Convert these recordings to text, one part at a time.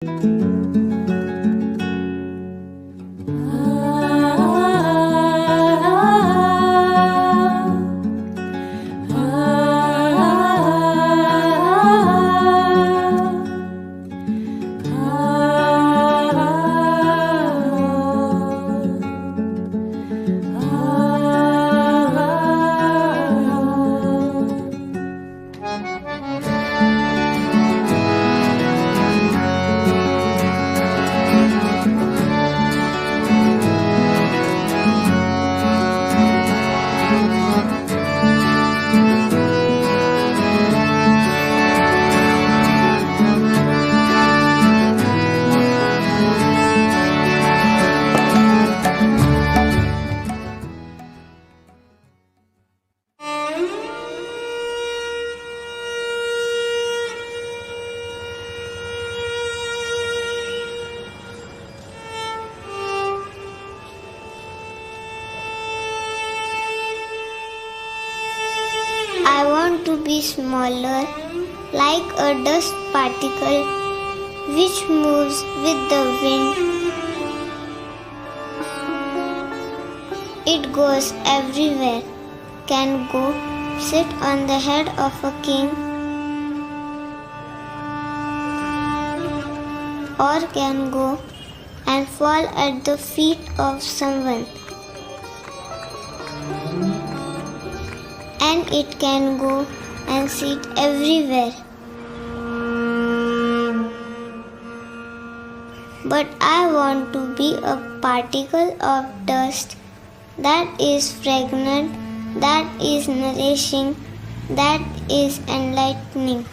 I want to be smaller, like a dust particle which moves with the wind. It goes everywhere, can go sit on the head of a king, or can go and fall at the feet of someone. And it can go and sit everywhere. But I want to be a particle of dust that is fragrant, that is nourishing, that is enlightening.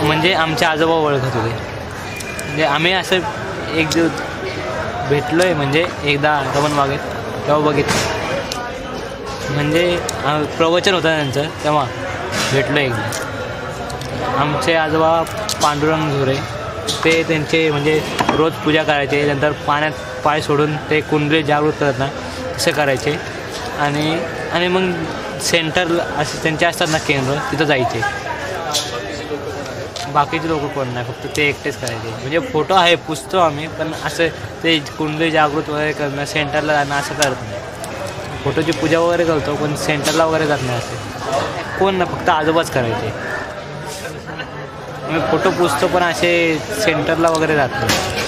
म्हणजे आमचे आजोबा ओळखत होते. म्हणजे आम्ही असं एक दिवस भेटलोय, म्हणजे एकदा रमण बागेत तेव्हा बघितलं. म्हणजे प्रवचन होतं त्यांचं, तेव्हा भेटलो एकदा. आमचे आजोबा पांडुरंग झोरे, ते त्यांचे म्हणजे रोज पूजा करायचे. नंतर पाण्यात पाय सोडून ते कुंडली जागृत करत ना तसं करायचे. आणि मग सेंटर असे त्यांचे असतात ना केंद्र, तिथं जायचे. बाकीचे लोक कोण नाही, फक्त ते एकटेच करायचे. म्हणजे फोटो आहे, पुसतो आम्ही, पण असं ते कुंडली जागृत वगैरे करणं, सेंटरला जाणं असं करत नाही. फोटोची पूजा वगैरे करतो, पण सेंटरला वगैरे जात नाही. असं कोण ना, फक्त आजोबाच करायचे. मी फोटो पुसतो, पण असे सेंटरला वगैरे जात नाही.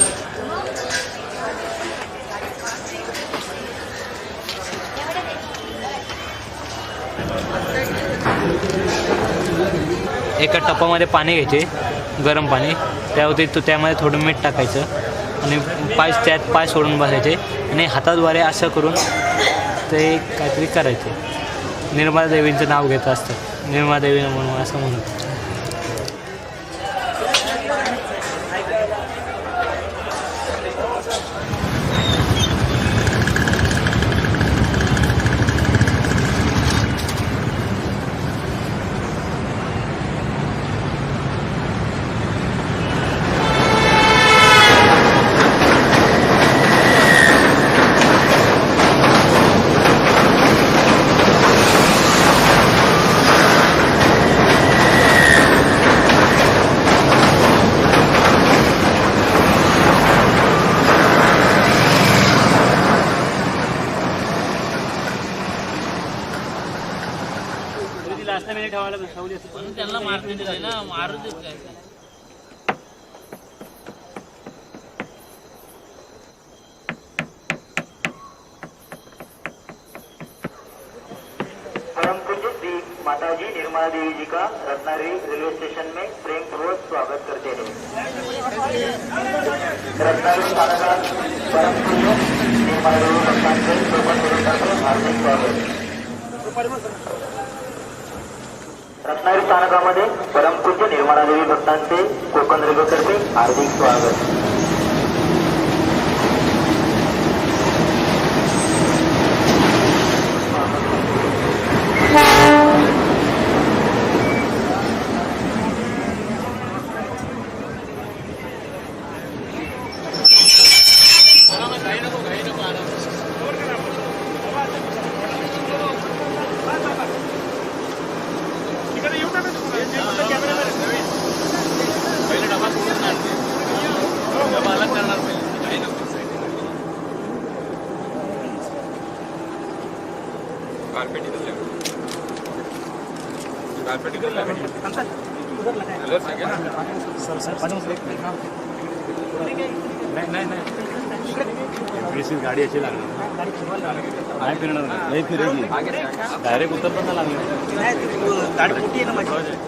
एका टपामध्ये पाणी घ्यायचे, गरम पाणी, त्यामध्ये थोडं मीठ टाकायचं आणि त्यात पाय सोडून बसायचे आणि हाताद्वारे असं करून ते काहीतरी करायचे. निर्मला देवींचं नाव घेत असतात, निर्मला देवी म्हणून असं म्हणतात. निर्मला जी, निर्मला देवी जी का रत्नागिरी रेलवे स्टेशन में प्रेम पूर्वक स्वागत करते हैं। रत्नागिरी स्थानकात परम पूज्य निर्मला देवी भक्तांचे कोकण रेल्वेतर्फे हार्दिक स्वागत। रत्नागिरी स्थानकामध्ये परम पूज्य निर्मला देवी भक्तांचे कोकण रेल्वेतर्फे हार्दिक स्वागत। गाड़ी अच्छी लागली नाही फिरणार नाही फिरेगी डायरेक्ट उतरताना लागली गाडी मोठी आहे ना माझी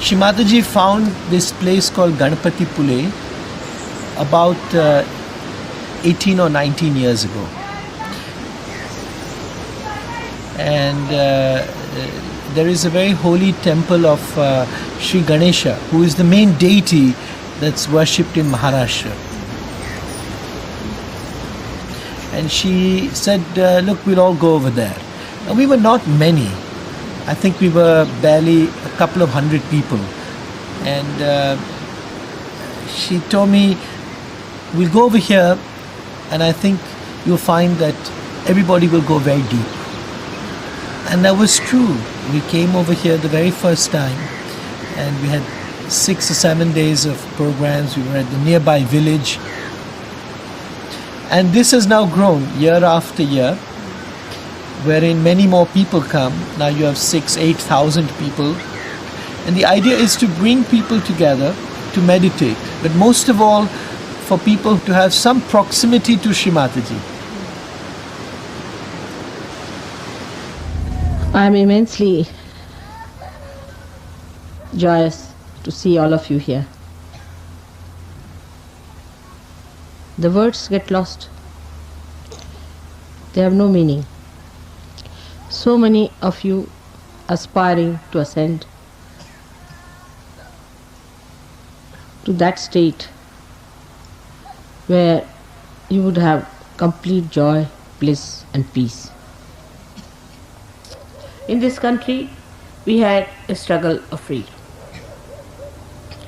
Shimataji found this place called Ganpati Pule about 18 or 19 years ago. And there is a very holy temple of Sri Ganesha, who is the main deity that's worshipped in Maharashtra. And she said, look, we'll all go over there. And we were not many. I think we were barely a couple of hundred people. And she told me, we'll go over here and I think you'll find that everybody will go very deep. And that was true. We came over here the very first time and we had 6 or 7 days of programs. We were at the nearby village. And this has now grown year after year, wherein many more people come. Now you have 8,000 people. And the idea is to bring people together to meditate, but most of all for people to have some proximity to Shri Mataji. I am immensely joyous to see all of you here. The words get lost. They have no meaning. So many of you aspiring to ascend to that state where you would have complete joy, bliss and peace. In this country, we had a struggle of freedom.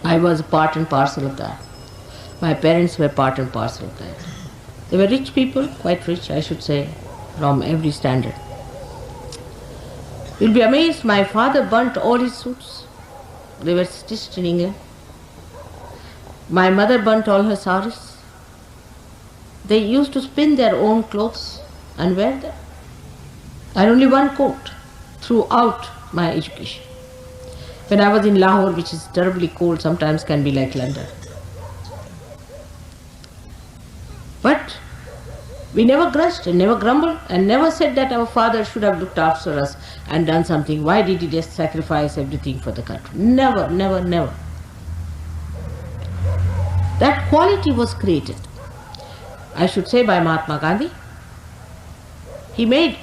I was a part and parcel of that. My parents were part and parcel of that. They were rich people, quite rich, I should say, from every standard. You'll be amazed, my father burnt all his suits. They were stitched in England. My mother burnt all her saris. They used to spin their own clothes and wear them. I had only one coat throughout my education. When I was in Lahore, which is terribly cold, sometimes can be like London. But we never grudged and never grumbled and never said that our father should have looked after us and done something. Why did he just sacrifice everything for the country? Never, never, never. That quality was created, I should say, by Mahatma Gandhi. He made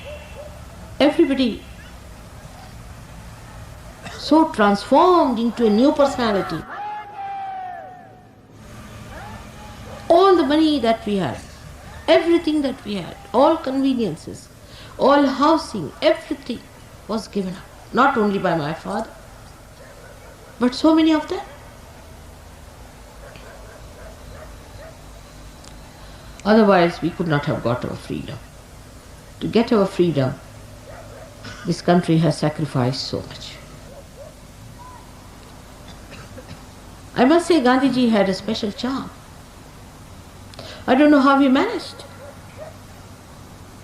everybody so transformed into a new personality. All the money that we had, everything that we had, all conveniences, all housing, everything was given up. Not only by my father, but so many of them. Otherwise, we could not have got our freedom. To get our freedom, this country has sacrificed so much. I must say, Gandhiji had a special charm. I don't know how he managed.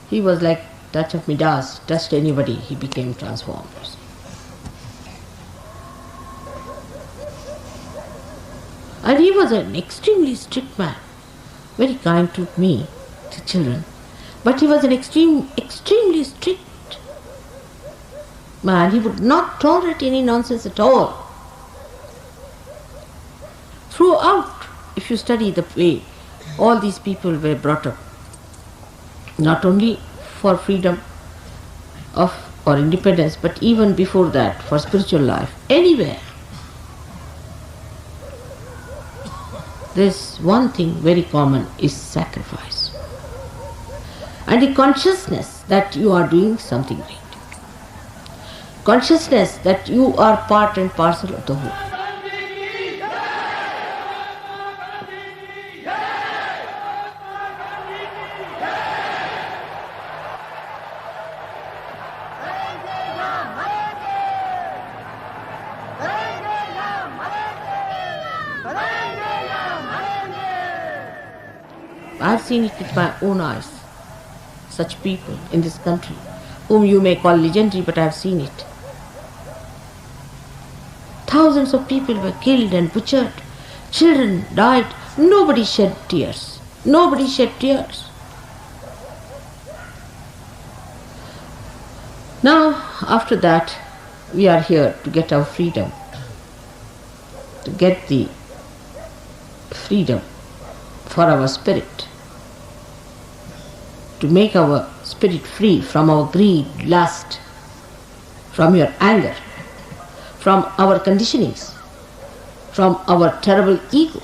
He was like touch of Midas, touched anybody, he became transformed. And he was an extremely strict man, very kind to me, to children, but he was an extremely strict man. He would not tolerate any nonsense at all. Throughout, if you study the way all these people were brought up, not only for freedom of or independence, but even before that, for spiritual life, anywhere, there's one thing very common, is sacrifice. And the consciousness that you are doing something great. Consciousness that you are part and parcel of the whole. I've seen it with my own eyes. Such people in this country, whom you may call legendary, but I've seen it. Thousands of people were killed and butchered. Children died. Nobody shed tears. Nobody shed tears. Now, after that, we are here to get our freedom. To get the freedom for our spirit. To make our spirit free from our greed, lust, from your anger, from our conditionings, from our terrible ego.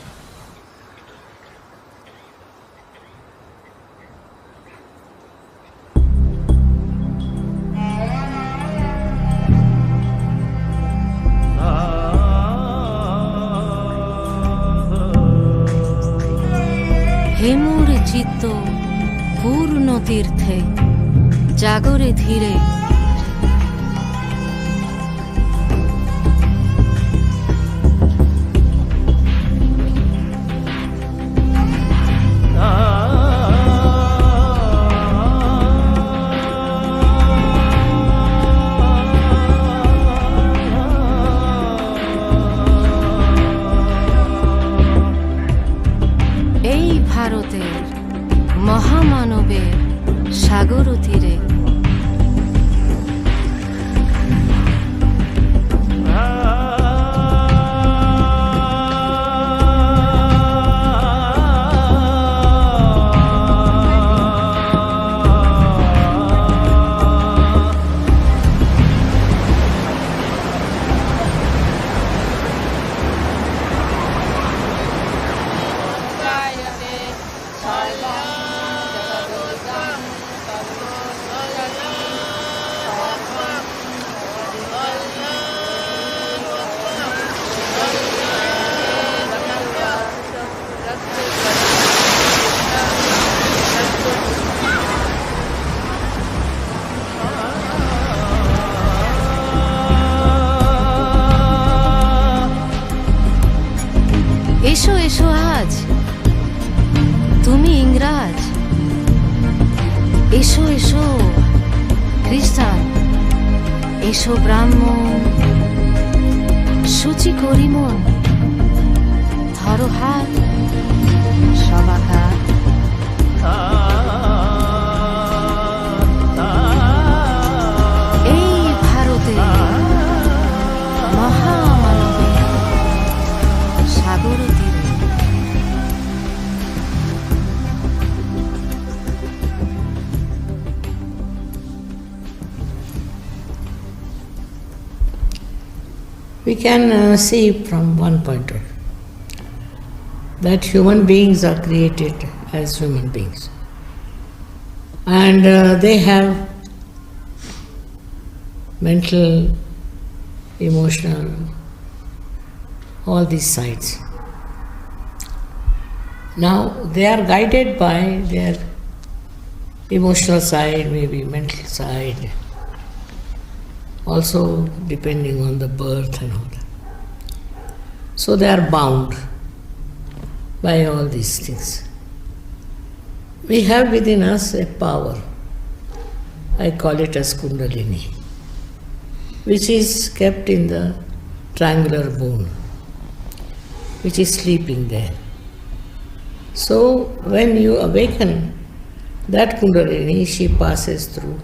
হে মোর চিত্ত পূর্ণ তীর্থে জাগরে ধীরে এই ভারতের মহামানবের সাগর তীরে এসো এসো খ্রিস্টান, এসো ব্রাহ্মণ, সূচি করি মন, ধরো হাত, সবাঘাত। এই ভারতে মহামানবে সাগর তীরে। We can see from one point of view that human beings are created as human beings, and they have mental, emotional, all these sides. Now they are guided by their emotional side, maybe mental side, also depending on the birth and all that. So they are bound by all these things. We have within us a power, I call it as Kundalini, which is kept in the triangular bone, which is sleeping there. So when you awaken that Kundalini, she passes through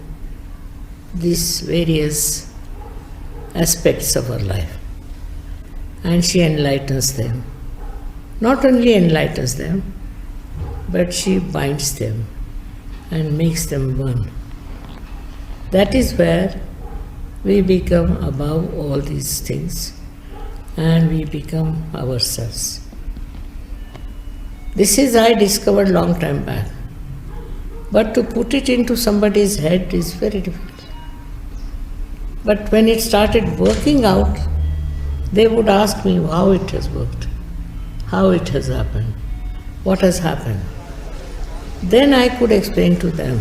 these various aspects of our life and she enlightens them. Not only enlightens them, but she binds them and makes them one. That is where we become above all these things and we become ourselves. This is I discovered long time back, but to put it into somebody's head is very difficult. But when it started working out, they would ask me how it has worked, how it has happened, what has happened. Then I could explain to them.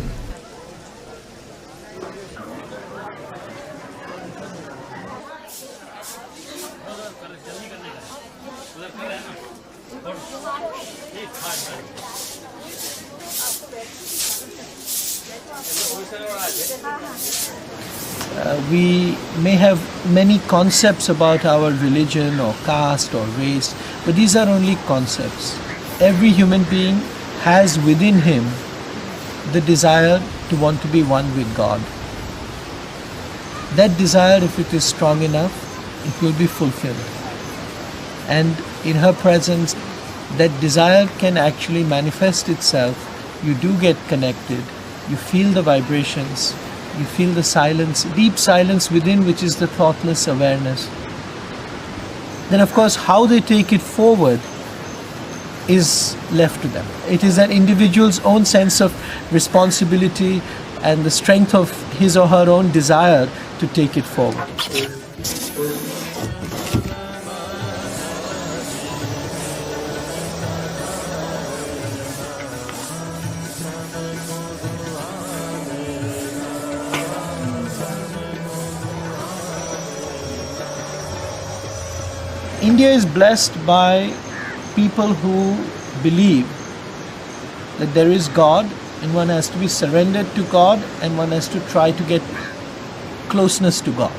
We may have many concepts about our religion or caste or race, but these are only concepts. Every human being has within him the desire to want to be one with God. That desire, if it is strong enough, it will be fulfilled. And in her presence, that desire can actually manifest itself. You do get connected, you feel the vibrations, you feel the silence, deep silence within, which is the thoughtless awareness. Then of course how they take it forward is left to them. It is an individual's own sense of responsibility and the strength of his or her own desire to take it forward. India is blessed by people who believe that there is God and one has to be surrendered to God and one has to try to get closeness to God.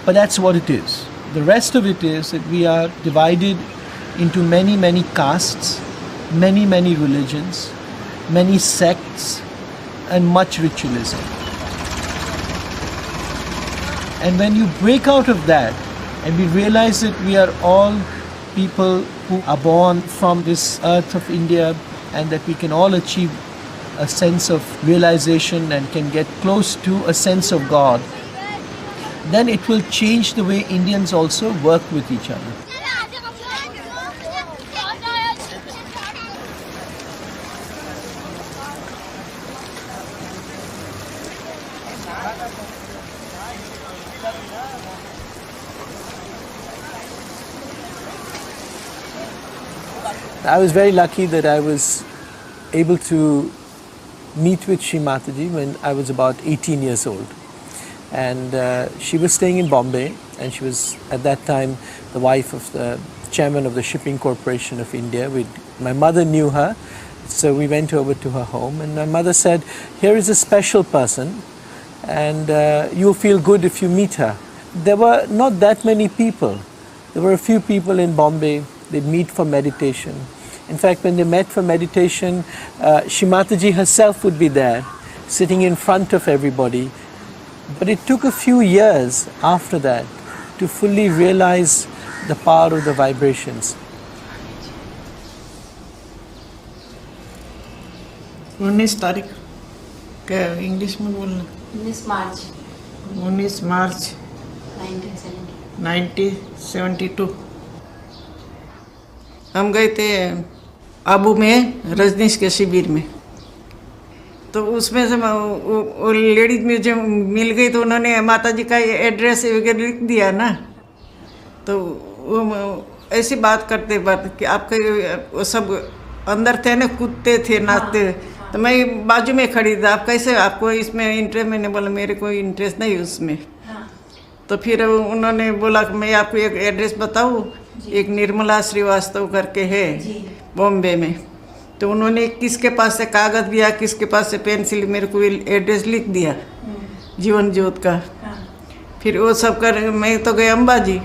But that's what it is. The rest of it is that we are divided into many, many castes, many, many religions, many sects, and much ritualism. And when you break out of that, and we realize that we are all people who are born from this earth of India and that we can all achieve a sense of realization and can get close to a sense of God, then it will change the way Indians also work with each other. I was very lucky that I was able to meet with Shri Mataji when I was about 18 years old. And she was staying in Bombay, and she was at that time the wife of the chairman of the Shipping Corporation of India. My mother knew her, So we went over to her home, and my mother said, "Here is a special person, and you'll feel good if you meet her." There were not that many people. There were a few people in Bombay. They'd meet for meditation. In fact, when they met for meditation, Shrimataji herself would be there, sitting in front of everybody. But it took a few years after that to fully realize the power of the vibrations. 19 तारीख क्या English में बोलना 19 मार्च 19 मार्च 1972 हम गए थे आबू में रजनीश के शिविर में। तो उसमें से वो लेडीज मुझे मिल गई, तो उन्होंने माता जी का एड्रेस वगैरह लिख दिया ना। तो वो ऐसी बात करते बात कि आपके वो सब अंदर थे ना, कूदते थे, नाचते। तो मैं बाजू में खड़ी थी, आप कैसे, आपको इसमें इंटरेस्ट? मैंने बोला मेरे कोई इंटरेस्ट नहीं उसमें। तो फिर उन्होंने बोला कि मैं आपको एक एड्रेस बताऊँ, एक निर्मला श्रीवास्तव करके है बॉम्बे में। तो उन्होंने किसके पास से कागज़ दिया, किसके पास से पेंसिल, मेरे को एड्रेस लिख दिया जीवन ज्योत का। फिर वो सब कर मैं तो गए अंबाजी।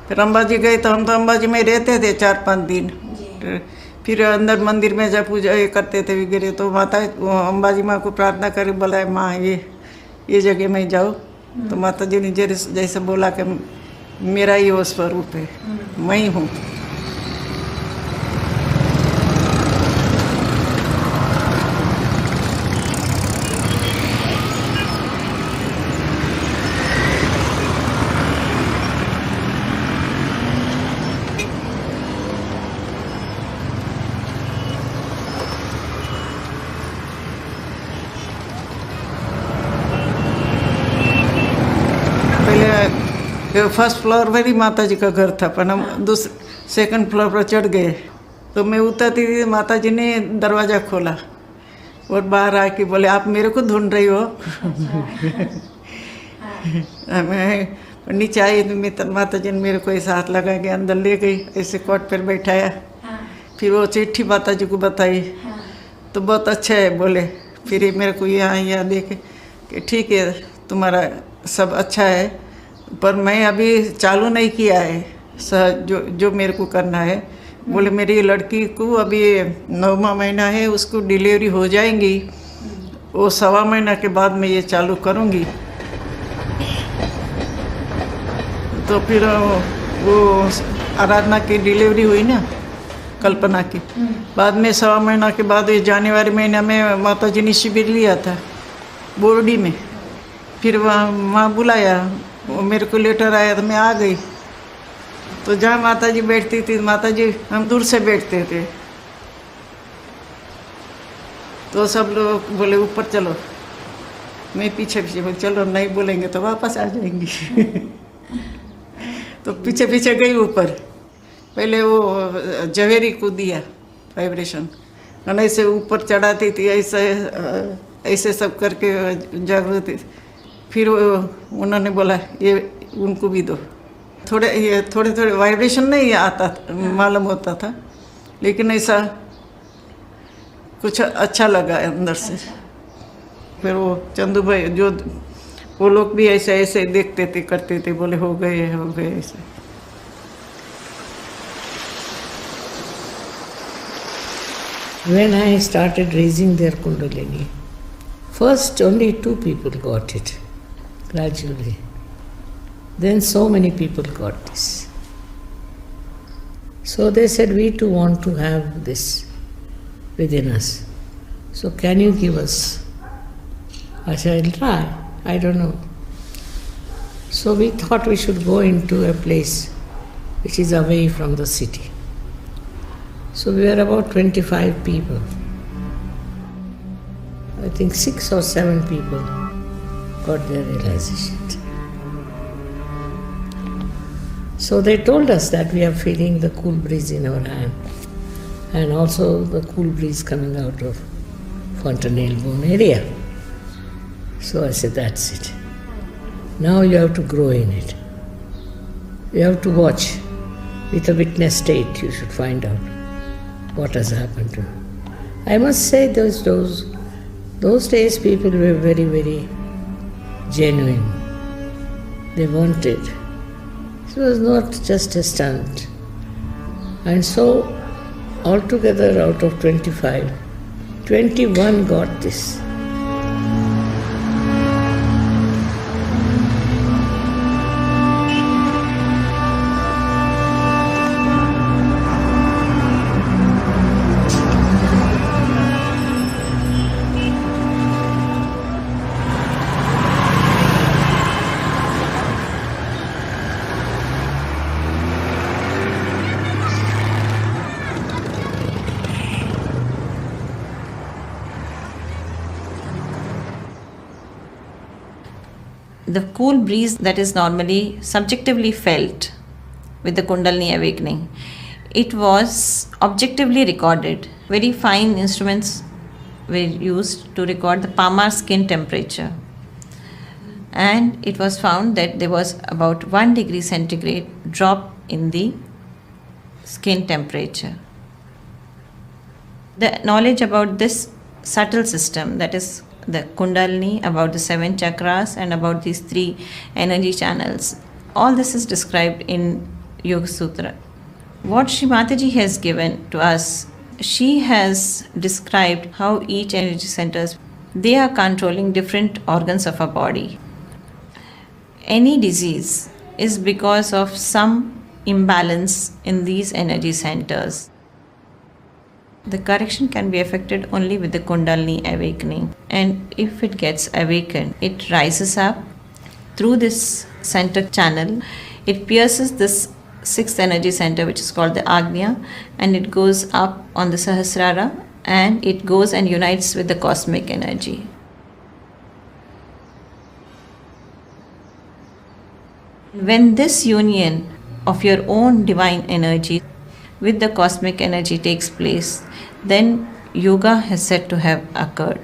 फिर अंबाजी गए तो हम तो अंबाजी में रहते थे 4-5 दिन। फिर अंदर मंदिर में जब पूजा करते थे वगैरह, तो माता वो अंबाजी माँ को प्रार्थना कर बोला, माँ ये जगह में जाओ। तो माता जी ने जैसे बोला कि मेरा ही वो स्वरूप है, मैं ही हूँ। फर्स्ट फ्लोर पर ही माता जी का घर था, पर हम सेकंड फ्लोर पर चढ़ गए। तो मैं उतरती थी, माता जी ने दरवाज़ा खोला और बाहर आके बोले, आप मेरे को ढूंढ रही हो? मैं नीचे आई तो माता जी ने मेरे को ऐसा हाथ लगा के अंदर ले गई, ऐसे कोट पर बैठाया। फिर वो चिट्ठी माता जी को बताई, तो बहुत अच्छा है बोले। फिर मेरे को यहाँ देखे कि ठीक है तुम्हारा सब अच्छा है, पर मैं अभी चालू नहीं किया है जो मेरे को करना है। बोले मेरी लड़की को अभी 9वां महीना है, उसको डिलीवरी हो जाएंगी, वो 1.25 महीना के बाद मैं ये चालू करूँगी। तो फिर वो आराधना की डिलीवरी हुई ना, कल्पना की। बाद में 1.25 महीना के बाद ये जनवरी महीना में माता जी ने शिविर लिया था बोर्डी में। फिर वहाँ बुलाया, वो मेरे को लेटर आया तो मैं आ गई। तो जहाँ माता जी बैठती थी, माता जी हम दूर से बैठते थे, तो सब लोग बोले ऊपर चलो, मैं पीछे पीछे बोले चलो, नहीं बोलेंगे तो वापस आ जाएंगी। तो पीछे पीछे गई ऊपर। पहले वो जवेरी को दिया वाइब्रेशन, और ऐसे ऊपर चढ़ाती थी, ऐसे सब करके जागृति। फिर उन्होंने बोला ये उनको भी दो। थोड़े वाइब्रेशन नहीं आता मालूम होता था, लेकिन ऐसा कुछ अच्छा लगा अंदर से। फिर वो चंदू भाई जो वो लोग भी ऐसे ऐसे देखते थे, करते थे, बोले हो गए ऐसे। When I started raising their Kundalini, first only 2 people got it, gradually. Then so many people got this. So they said, we too want to have this within us. So can you give us? I said, I'll try. I don't know. So we thought we should go into a place which is away from the city. So we were about 25 people. I think 6 or 7 people got their realization. So they told us that we are feeling the cool breeze in our hand and also the cool breeze coming out of Fontanelle bone area. So I said, that's it. Now you have to grow in it. You have to watch. With a witness state, you should find out what has happened to you. I must say those days people were very, very genuine. They wanted. It was not just a stunt. And so altogether out of 25, 21 got this. The cool breeze that is normally subjectively felt with the Kundalini awakening, it was objectively recorded. Very fine instruments were used to record the palmar skin temperature. And it was found that there was about 1 degree centigrade drop in the skin temperature. The knowledge about this subtle system, that is the Kundalini, about the 7 chakras and about these 3 energy channels, all this is described in Yoga Sutra. What Sri Mataji has given to us, she has described how each energy centers, they are controlling different organs of our body. Any disease is because of some imbalance in these energy centers. The correction can be effected only with the Kundalini awakening. And if it gets awakened, it rises up through this center channel. It pierces this 6th energy center, which is called the Agnya, and it goes up on the Sahasrara, and it goes and unites with the cosmic energy. When this union of your own divine energy with the cosmic energy takes place, then yoga is said to have occurred.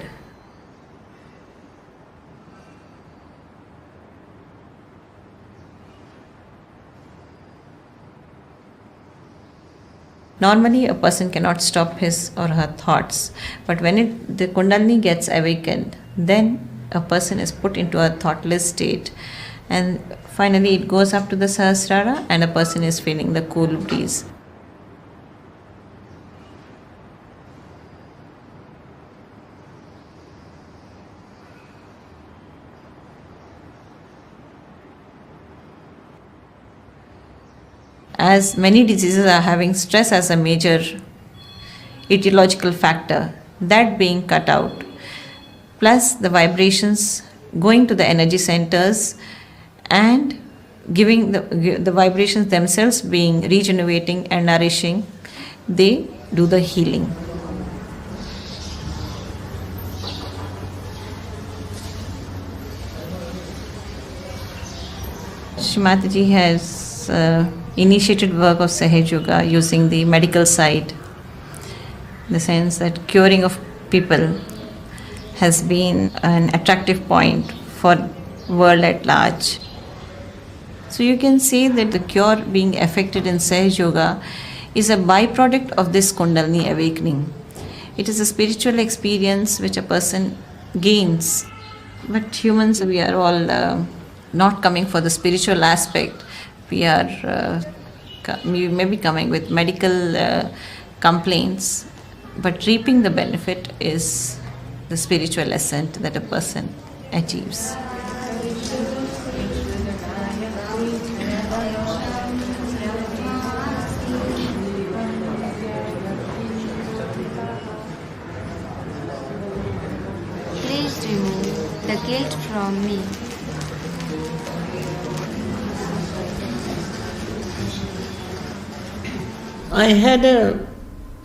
Normally, a person cannot stop his or her thoughts, but when the Kundalini gets awakened, then a person is put into a thoughtless state, and finally it goes up to the Sahasrara, and a person is feeling the cool breeze. As many diseases are having stress as a major etiological factor, that being cut out, plus the vibrations going to the energy centers and giving the vibrations themselves being regenerating and nourishing, they do the healing. Sri Mataji has initiated work of Sahaja Yoga using the medical side, in the sense that curing of people has been an attractive point for world at large. So you can say that the cure being effected in Sahaja Yoga is a byproduct of this Kundalini awakening. It is a spiritual experience which a person gains. But humans, we are all not coming for the spiritual aspect. We may be coming with medical complaints, but reaping the benefit is the spiritual ascent that a person achieves. Please remove the guilt from me. I had a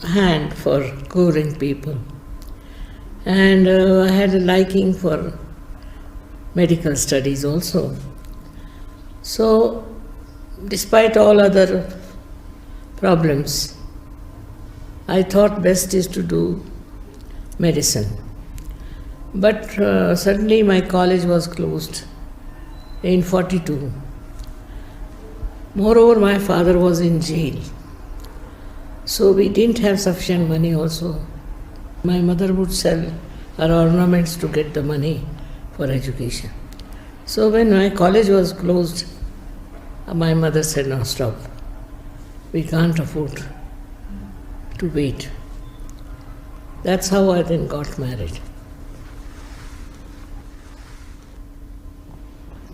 hand for curing people, and I had a liking for medical studies also. So, despite all other problems, I thought best is to do medicine. But suddenly my college was closed in 42. Moreover, my father was in jail. So we didn't have sufficient money also My mother would sell her ornaments to get the money for education. So when my college was closed, my mother said, no, stop. We can't afford to wait. That's how I then got married.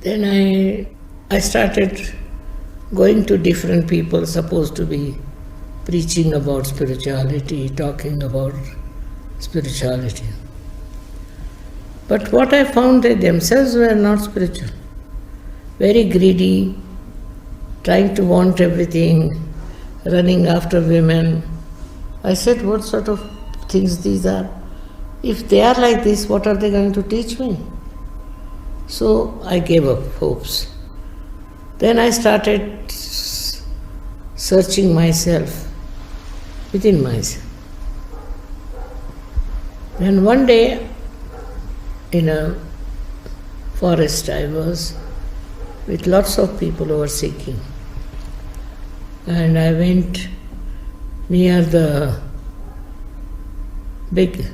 Then I started going to different people supposed to be preaching about spirituality, talking about spirituality. But what I found, they themselves were not spiritual. Very greedy, trying to want everything, running after women. I said, what sort of things these are? If they are like this, what are they going to teach me? So I gave up hopes. Then I started searching myself, within myself. Then one day, in a forest, I was with lots of people who were seeking. And I went near the big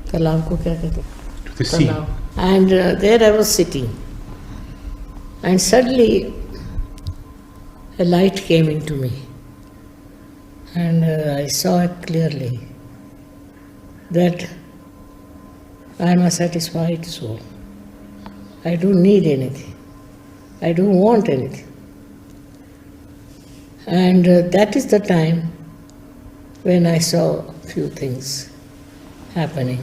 talab ko kya kehte? The sea. And there I was sitting. And suddenly a light came into me. And I saw it clearly that I am a satisfied soul. I don't need anything. I don't want anything. And that is the time when I saw a few things happening.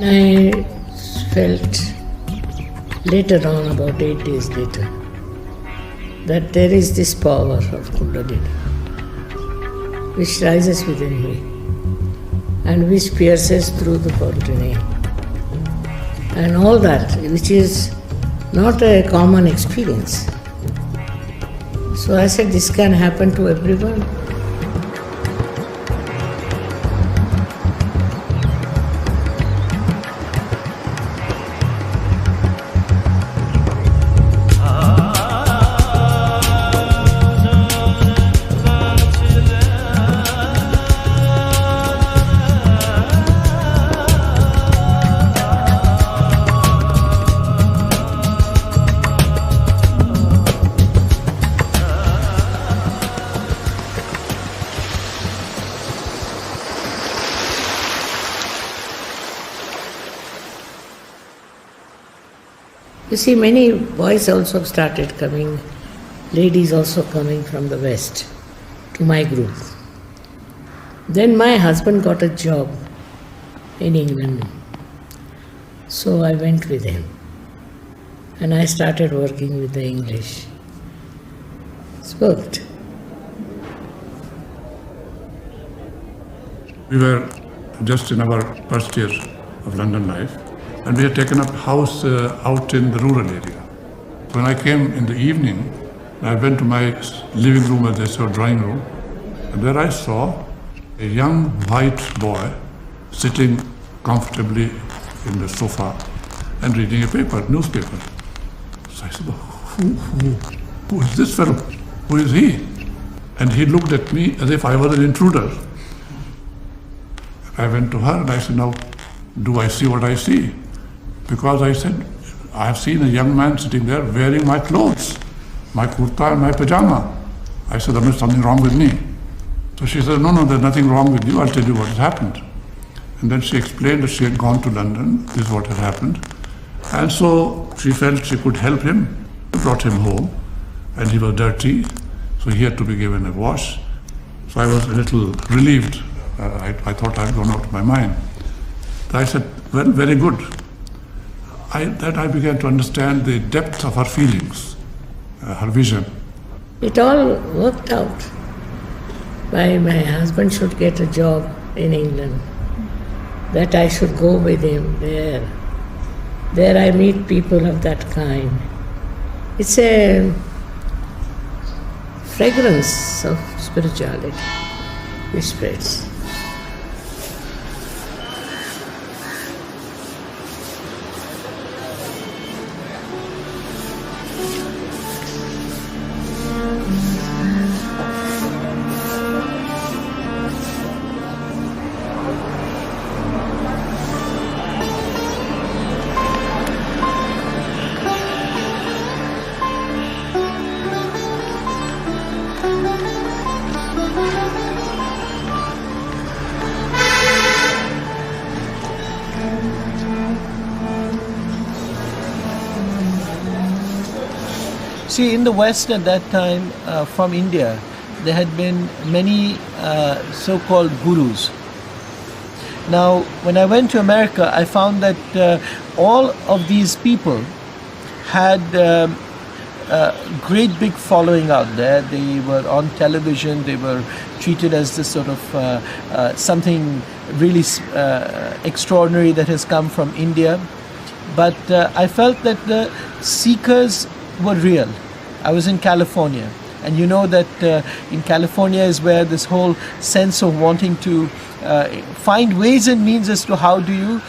I felt later on, about 8 days later, that there is this power of Kundalini which rises within me and which pierces through the body and all that, which is not a common experience. So I said, this can happen to everyone. You see, many boys also started coming, ladies also coming from the West to my group. Then my husband got a job in England, so I went with him and I started working with the English. It's worked. We were just in our first year of London life, and we had taken up a house out in the rural area. When I came in the evening, I went to my living room, as they saw, drawing room, and there I saw a young white boy sitting comfortably in the sofa and reading a paper, newspaper. So I said, who is this fellow? Who is he? And he looked at me as if I was an intruder. I went to her and I said, now, do I see what I see? Because I said, I have seen a young man sitting there wearing my clothes, my kurta and my pajama. I said, there is something wrong with me. So she said, no, there's nothing wrong with you. I'll tell you what has happened. And then she explained that she had gone to London. This is what had happened. And so she felt she could help him, brought him home, and he was dirty, so he had to be given a wash. So I was a little relieved. I thought I had gone out of my mind. So I said, well, very good. I began to understand the depth of her feelings, her vision. It all worked out. My husband should get a job in England. that I should go with him there. There I meet people of that kind. It's a fragrance of spirituality which spreads. See, in the West at that time, from India, there had been many so-called gurus. Now, when I went to America, I found that all of these people had a great big following out there. They were on television, they were treated as this sort of something really extraordinary that has come from India. But I felt that the seekers were real. I was in California, and you know that in California is where this whole sense of wanting to find ways and means as to how do you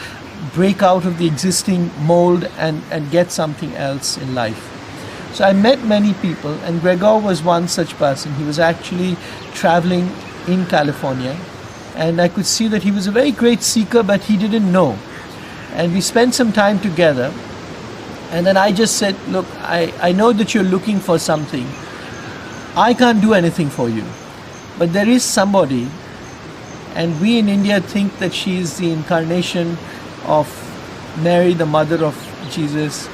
break out of the existing mold and get something else in life. So I met many people, and Gregor was one such person. He was actually traveling in California, and I could see that he was a very great seeker, but he didn't know. And we spent some time together. And then I just said, look, I know that you're looking for something. I can't do anything for you. But there is somebody, and we in India think that she is the incarnation of Mary, the mother of Jesus,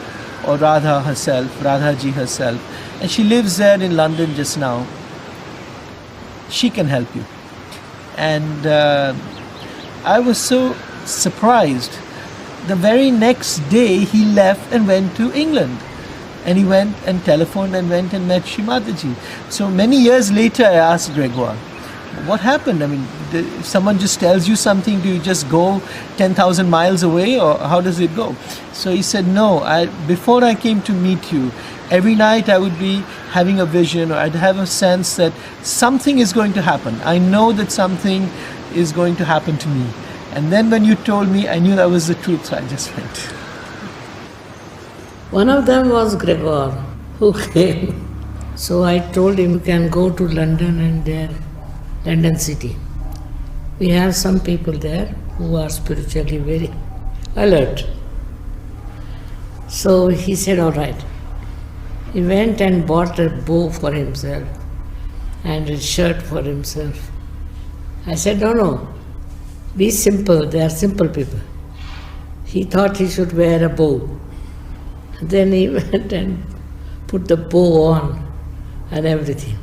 or Radha herself, Radhaji herself. And she lives there in London just now. She can help you. And I was so surprised. The very next day he left and went to England, and he went and telephoned and went and met Srimataji. So many years later I asked Gregor, what happened? I mean, if someone just tells you something, do you just go 10,000 miles away, or how does it go? So he said, no, before I came to meet you, every night I would be having a vision, or I'd have a sense that something is going to happen. I know that something is going to happen to me. And then when you told me, I knew that was the truth, so I just went. One of them was Gregor, who came. So I told him, you can go to London and there, London city. We have some people there who are spiritually very alert. So he said, all right. He went and bought a bow for himself and a shirt for himself. I said, no. Be simple, they are simple people. He thought he should wear a bow. Then he went and put the bow on and everything.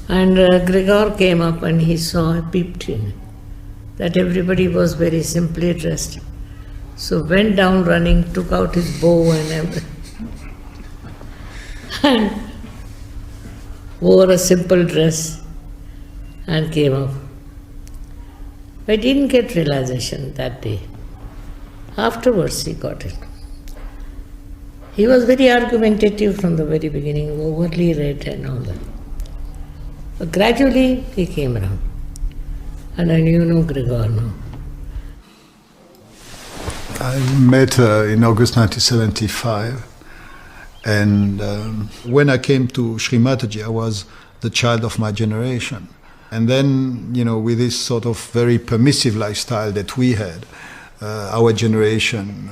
And Gregor came up and he saw, peeped in, that everybody was very simply dressed. So went down running, took out his bow and everything. And wore a simple dress and came up. I didn't get realization that day. Afterwards he got it. He was very argumentative from the very beginning, overly read and all that. But gradually he came around. And I knew Gregor now. I met her in August 1975. And when I came to Srimataji, I was the child of my generation. And then, with this sort of very permissive lifestyle that we had, our generation,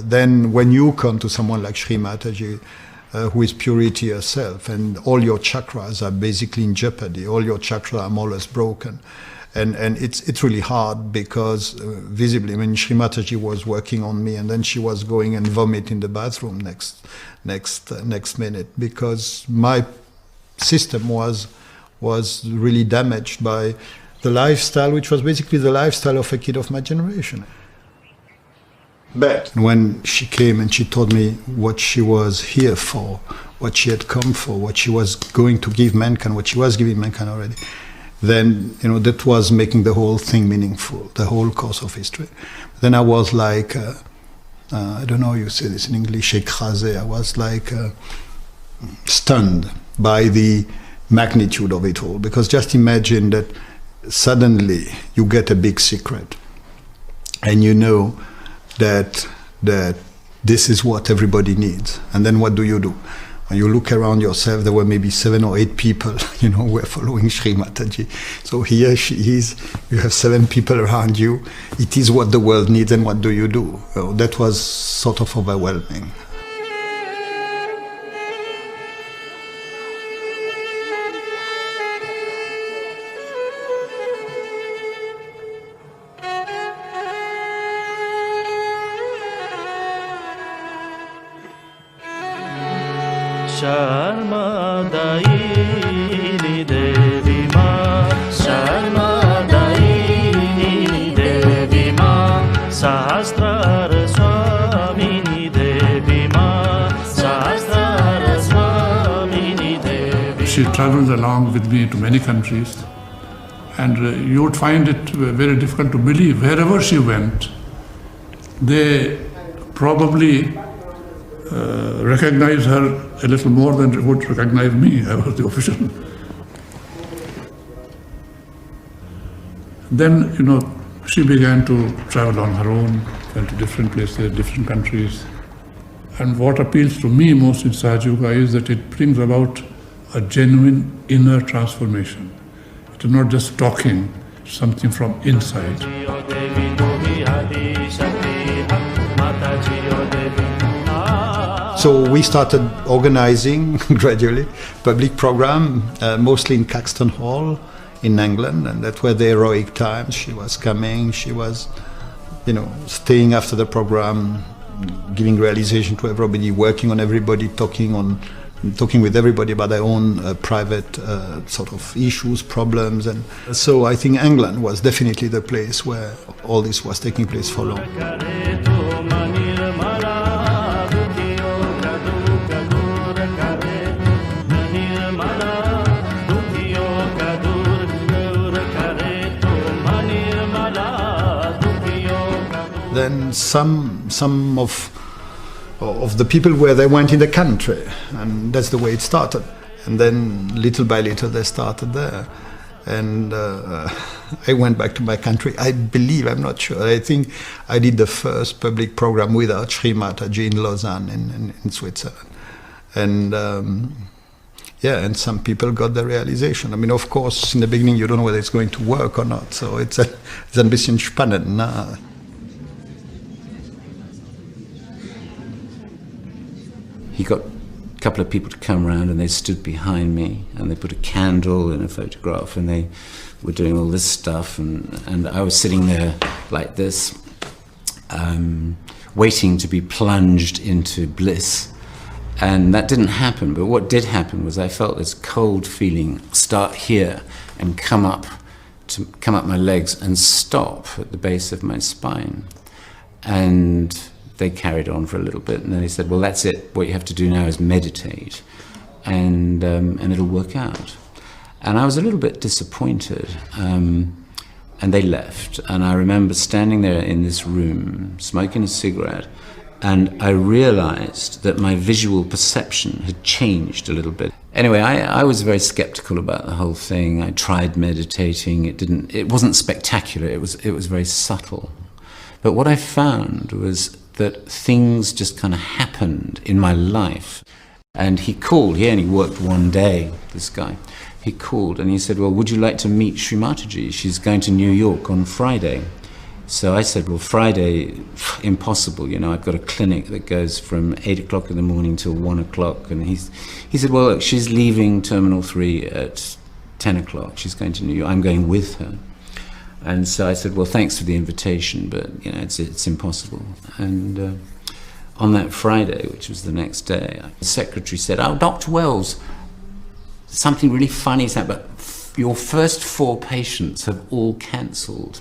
then when you come to someone like Sri Mataji, who is purity herself, and all your chakras are basically in jeopardy, all your chakras are more or less broken. And it's really hard because visibly, Sri Mataji was working on me, and then she was going and vomit in the bathroom next minute, because my system was really damaged by the lifestyle, which was basically the lifestyle of a kid of my generation. But when she came and she told me what she was here for, what she had come for, what she was going to give mankind, what she was giving mankind already, then, that was making the whole thing meaningful, the whole course of history. Then I was like, I don't know how you say this in English, écrasé. I was like stunned by the magnitude of it all. Because just imagine that suddenly you get a big secret and you know that this is what everybody needs. And then what do? When you look around yourself, there were maybe 7 or 8 people, who were following Sri Mataji. So here she is, you have 7 people around you. It is what the world needs, and what do? That was sort of overwhelming. Sharmadaini Devi Ma, Sharmadaini Devi Ma, Sahasrara Swamini Devi Ma, Sahasrara Swamini Devi. She traveled along with me to many countries, and you would find it very difficult to believe. Wherever she went, they probably recognized her a little more than they would recognize me. I was the official. Then, she began to travel on her own, went to different places, different countries. And what appeals to me most in Sahaja Yoga is that it brings about a genuine inner transformation. It is not just talking, something from inside. So we started organizing gradually public program, mostly in Caxton Hall in England, and that were the heroic times. She was coming, she was, staying after the program, giving realization to everybody, working on everybody, talking with everybody about their own private sort of issues, problems. And so I think England was definitely the place where all this was taking place for long. Then some of the people they went in the country, and that's the way it started. And then little by little they started there. And I went back to my country. I believe, I'm not sure, I think I did the first public program without Sri Mataji in Lausanne in Switzerland. And and some people got the realization. I mean, of course, in the beginning you don't know whether it's going to work or not, so it's ein bisschen spannend. Na? He got a couple of people to come around, and they stood behind me, and they put a candle in a photograph, and they were doing all this stuff, and I was sitting there like this, waiting to be plunged into bliss. And that didn't happen, but what did happen was I felt this cold feeling start here and come up my legs and stop at the base of my spine. And they carried on for a little bit, and then he said, well, that's it. What you have to do now is meditate, and it'll work out. And I was a little bit disappointed, and they left. And I remember standing there in this room, smoking a cigarette, and I realized that my visual perception had changed a little bit. Anyway, I was very skeptical about the whole thing. I tried meditating. It wasn't spectacular. It was very subtle. But what I found was that things just kind of happened in my life. And he called, he only worked one day, this guy. He called and he said, well, would you like to meet Sri Mataji? She's going to New York on Friday. So I said, well, Friday, impossible, I've got a clinic that goes from 8 o'clock in the morning till 1 o'clock. And he said, well, look, she's leaving Terminal 3 at 10 o'clock. She's going to New York. I'm going with her. And so I said, well, thanks for the invitation, but it's impossible. And on that Friday, which was the next day, the secretary said, oh, Dr. Wells, something really funny is that, but your first 4 patients have all cancelled.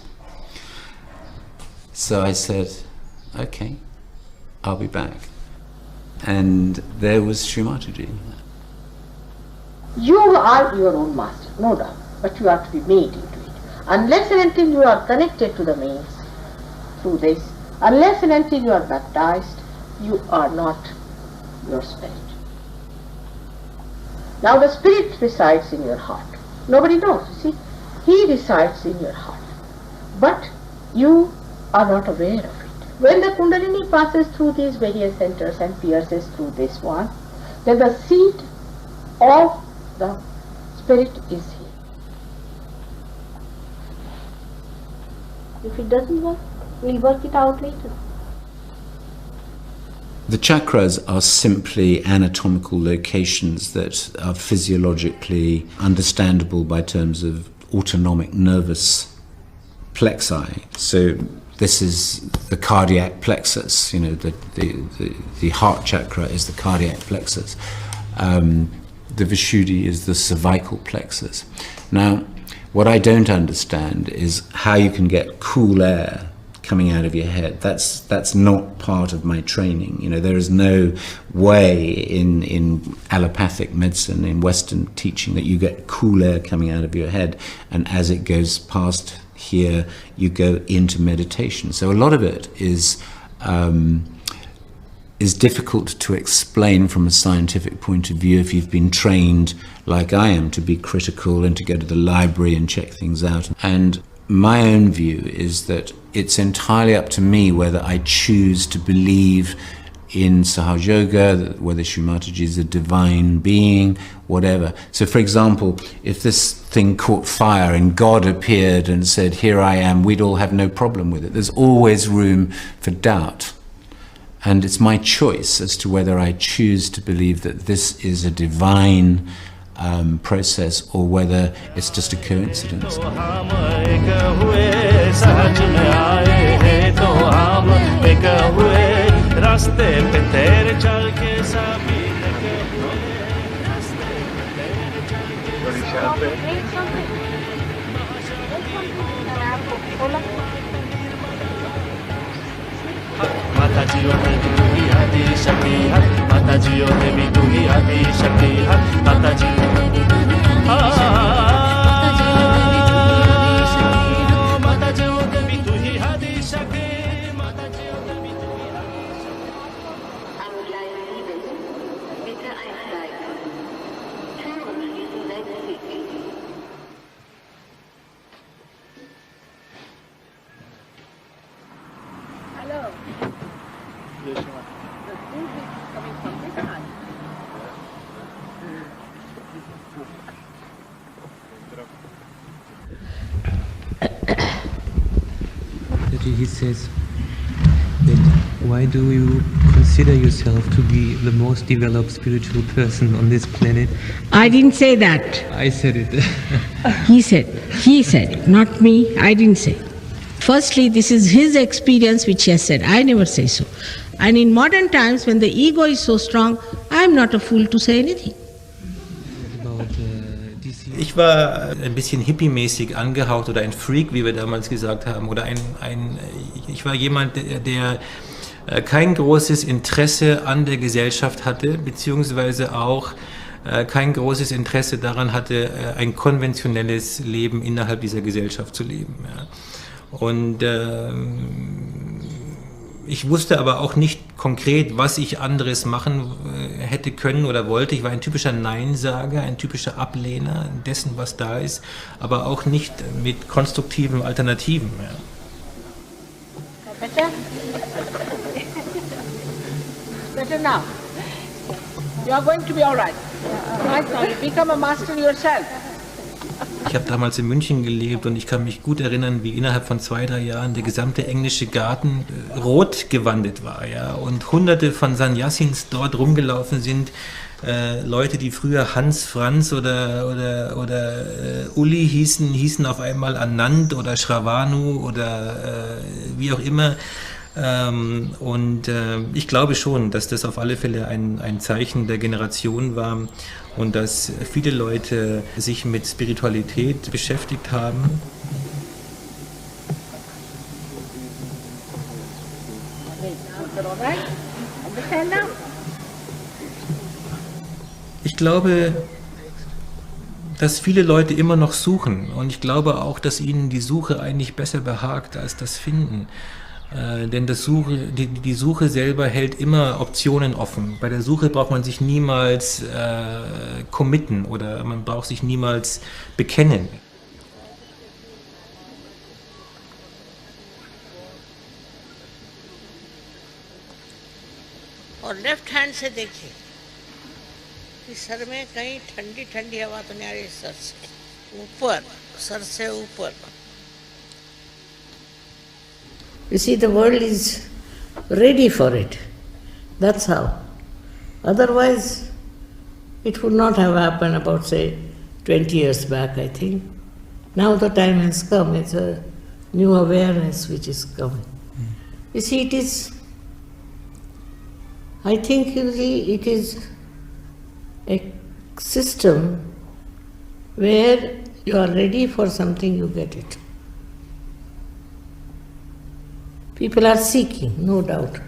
So I said, okay, I'll be back. And there was Sri Mataji. You are your own master, no doubt. but you are to be made into it. Unless and until you are connected to the means through this, unless and until you are baptized, you are not your spirit. Now the spirit resides in your heart. Nobody knows, you see. He resides in your heart. But you are not aware of it. When the Kundalini passes through these various centers and pierces through this one, then the seat of the spirit is here. If it doesn't work, we'll work it out later. The chakras are simply anatomical locations that are physiologically understandable by terms of autonomic nervous plexi. So this is the cardiac plexus, the heart chakra is the cardiac plexus. The Vishuddhi is the cervical plexus. Now, what I don't understand is how you can get cool air coming out of your head. That's not part of my training. There is no way in allopathic medicine, in Western teaching, that you get cool air coming out of your head, and as it goes past here, you go into meditation. So a lot of it is difficult to explain from a scientific point of view if you've been trained, like I am, to be critical and to go to the library and check things out. And my own view is that it's entirely up to me whether I choose to believe in Sahaja Yoga, whether Sri Mataji is a divine being, whatever. So for example, if this thing caught fire and God appeared and said, "Here I am," we'd all have no problem with it. There's always room for doubt. And it's my choice as to whether I choose to believe that this is a divine process or whether it's just a coincidence. Matajiyo Devi tu hi Adi Shakti hai, Matajiyo Devi tu hi Adi Shakti hai, Matajiyo Devi tu hi Adi Shakti, Matajiyo Devi tu hi Adi Shakti, Matajiyo Devi tu hi Adi Shakti. I would like to leave it with the like true is legacy. Hello. The food is coming from this side. He says that why do you consider yourself to be the most developed spiritual person on this planet? I didn't say that. I said it. He said, not me, I didn't say. Firstly, this is his experience which he has said. I never say so. And in modern times, when the ego is so strong, I am not a fool to say anything. Ich war ein bisschen hippie-mäßig angehaucht oder ein Freak, wie wir damals gesagt haben. Oder ich war jemand, der kein großes Interesse an der Gesellschaft hatte, beziehungsweise auch kein großes Interesse daran hatte, ein konventionelles Leben innerhalb dieser Gesellschaft zu leben. Ja. Und ich wusste aber auch nicht konkret, was ich anderes machen hätte können oder wollte. Ich war ein typischer Neinsager, ein typischer Ablehner dessen, was da ist, aber auch nicht mit konstruktiven Alternativen. Ja. Better? Better now. You are going to be all right. Right now, you become a master yourself. Ich habe damals in München gelebt und ich kann mich gut erinnern, wie innerhalb von 2-3 Jahren der gesamte englische Garten rot gewandet war, ja, und hunderte von Sannyasins dort rumgelaufen sind, Leute, die früher Hans, Franz oder Uli hießen auf einmal Anand oder Shravanu oder wie auch immer. Ich glaube schon, dass das auf alle Fälle ein Zeichen der Generation war und dass viele Leute sich mit Spiritualität beschäftigt haben. Ich glaube, dass viele Leute immer noch suchen. Und ich glaube auch, dass ihnen die Suche eigentlich besser behagt als das Finden. Denn die Suche selber hält immer Optionen offen. Bei der Suche braucht man sich niemals committen oder man braucht sich niemals bekennen. और left hand से देखिए कि sir में कहीं ठंडी ठंडी हवा तो नहीं आ रही, सर से ऊपर, सर से ऊपर. You see, the world is ready for it. That's how. Otherwise, it would not have happened about, say, 20 years back, I think. Now the time has come. It's a new awareness which is coming. You see, it is, I think it is a system where you are ready for something, you get it. People are seeking, no doubt.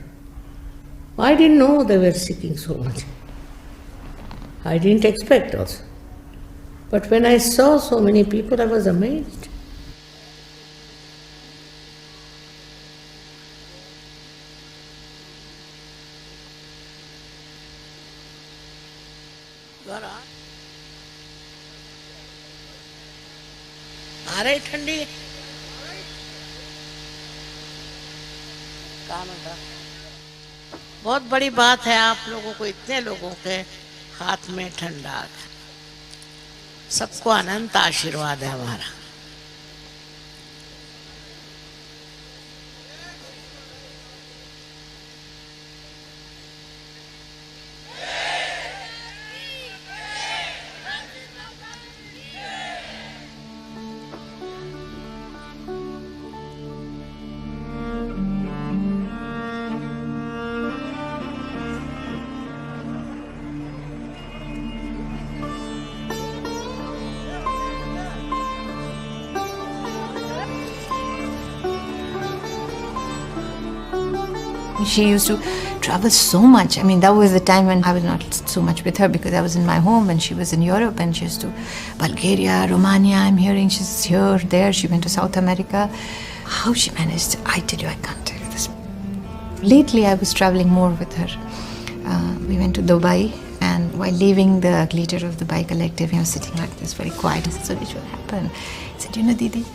I didn't know they were seeking so much. I didn't expect also. But when I saw so many people, I was amazed. आ रही ठंडी काम था. बहुत बड़ी बात है आप लोगों को, इतने लोगों के हाथ में ठंडा. सबको अनंत आशीर्वाद है हमारा. She used to travel so much. I mean, that was the time when I was not so much with her because I was in my home and she was in Europe, and she used to Bulgaria, Romania, I'm hearing she's here, there. She went to South America. How she managed, I tell you, I can't tell you this. Lately, I was traveling more with her. We went to Dubai, and while leaving the leader of the Dubai collective, he was sitting like this, very quiet. I said, so which will happen? He said, you know, Didi,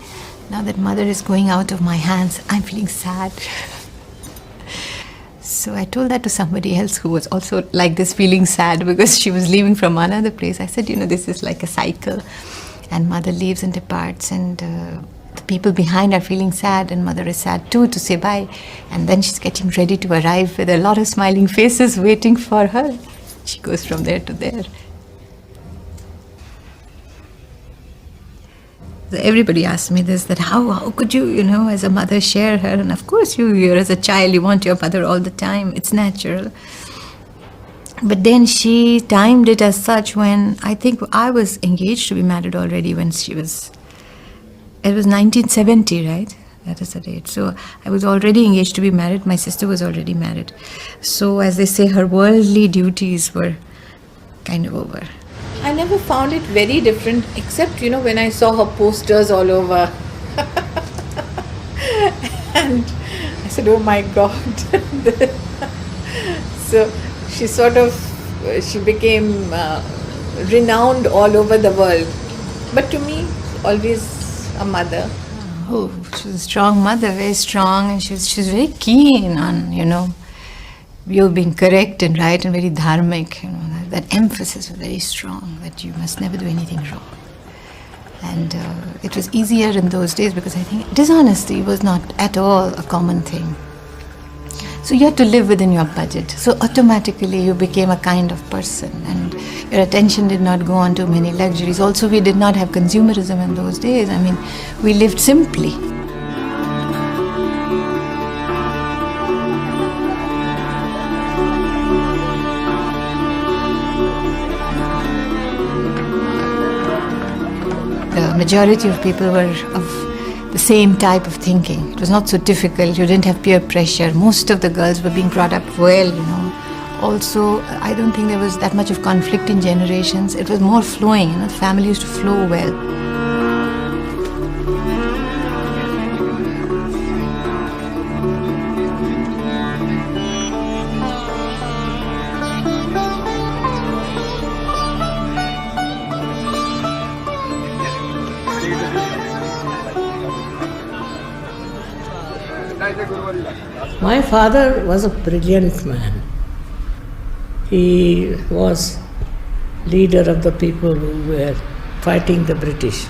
now that mother is going out of my hands, I'm feeling sad. So I told that to somebody else who was also like this, feeling sad because she was leaving from another place. I said, you know, this is like a cycle, and mother leaves and departs, and the people behind are feeling sad, and mother is sad too to say bye. And then she's getting ready to arrive with a lot of smiling faces waiting for her. She goes from there to there. Everybody asks me this, that how could you, you know, as a mother share her? And of course you're as a child, you want your mother all the time. It's natural. But then she timed it as such when I think I was engaged to be married already when it was 1970, right? That is the date. So I was already engaged to be married. My sister was already married. So as they say, her worldly duties were kind of over. I never found it very different, except, you know, when I saw her posters all over. And I said, oh my God. So she became renowned all over the world. But to me, always a mother. Oh, she was a strong mother, very strong, and she was very keen on, you know, you being correct and right and very dharmic, you know, that emphasis was very strong, that you must never do anything wrong. And it was easier in those days because I think dishonesty was not at all a common thing. So you had to live within your budget. So automatically you became a kind of person, and your attention did not go on to many luxuries. Also, we did not have consumerism in those days. I mean, we lived simply. The majority of people were of the same type of thinking. It was not so difficult. You didn't have peer pressure. Most of the girls were being brought up well, you know. Also, I don't think there was that much of conflict in generations. It was more flowing, the family used to flow well. My father was a brilliant man. He was leader of the people who were fighting the British.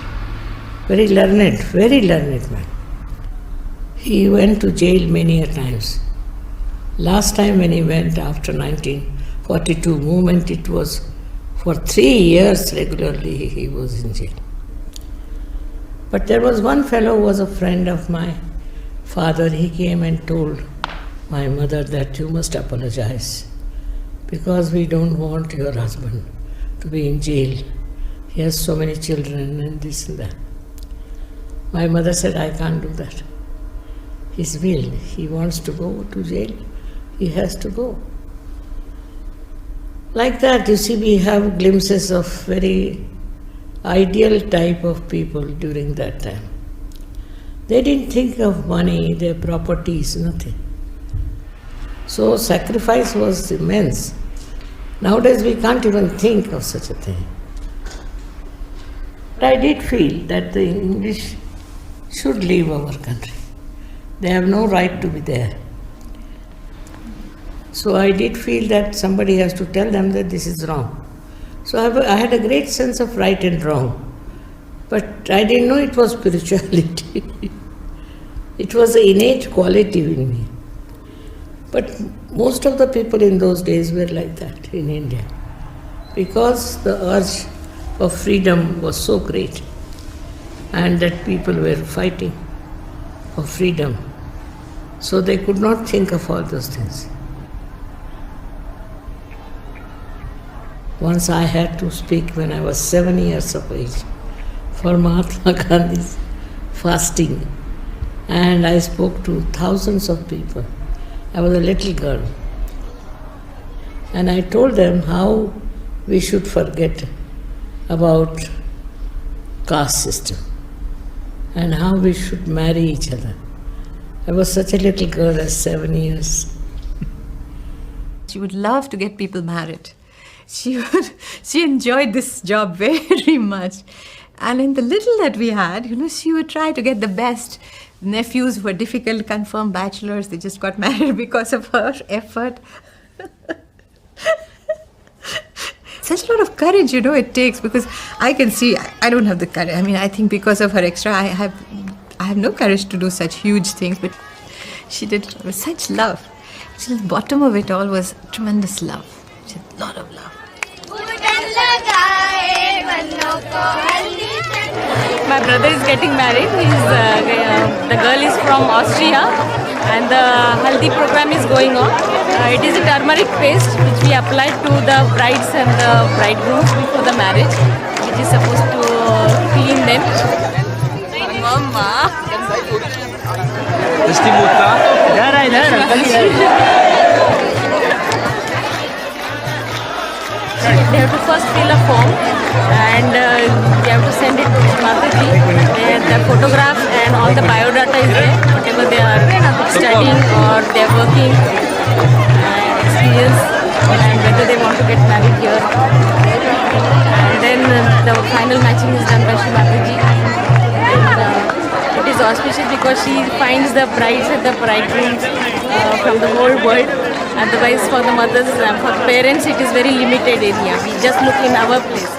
Very learned man. He went to jail many a times. Last time when he went after 1942 movement, it was for 3 years regularly he was in jail. But there was one fellow who was a friend of my father. He came and told my mother that you must apologize because we don't want your husband to be in jail. He has so many children and this and that. My mother said, I can't do that. His will. He wants to go to jail. He has to go. Like that, you see, we have glimpses of very ideal type of people during that time. They didn't think of money, their properties, nothing. So sacrifice was immense. Nowadays we can't even think of such a thing. But I did feel that the English should leave our country. They have no right to be there. So I did feel that somebody has to tell them that this is wrong. So I had a great sense of right and wrong. But I didn't know it was spirituality. It was an innate quality in me. But most of the people in those days were like that in India. Because the urge of freedom was so great and that people were fighting for freedom. So they could not think of all those things. Once I had to speak when I was 7 years of age for Mahatma Gandhi's fasting. And I spoke to thousands of people. I was a little girl. And I told them how we should forget about caste system and how we should marry each other. I was such a little girl at 7 years. She would love to get people married. She enjoyed this job very much. And in the little that we had, she would try to get the best. Nephews who were difficult, confirmed bachelors, they just got married because of her effort. Such a lot of courage, it takes, because I can see I don't have the courage. I mean, I think because of her extra, I have no courage to do such huge things, but she did it with such love. So the bottom of it all was tremendous love. She had a lot of love. My brother is getting married. The girl is from Austria and the haldi program is going on. It is a turmeric paste which we apply to the brides and the bridegrooms before the marriage, which is supposed to clean them. Mama. They have to first fill a form and they have to send it to Mataji. The photograph and all the biodata is there, whatever they are studying or they are working, experience, and whether they want to get married here. And then the final matching is done by Shri Mataji. It is auspicious because she finds the brides and the bridegrooms from the whole world. Otherwise, for the mothers and for the parents, it is very limited area. We just look in our place.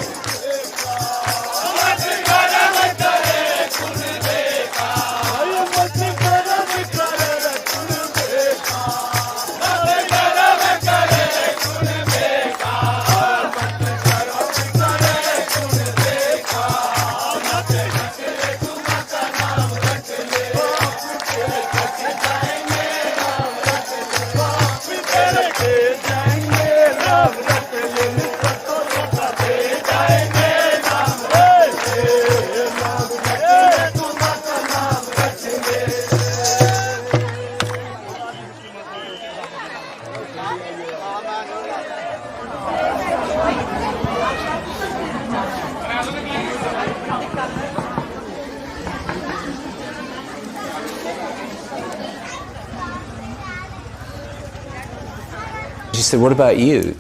she said, what about you?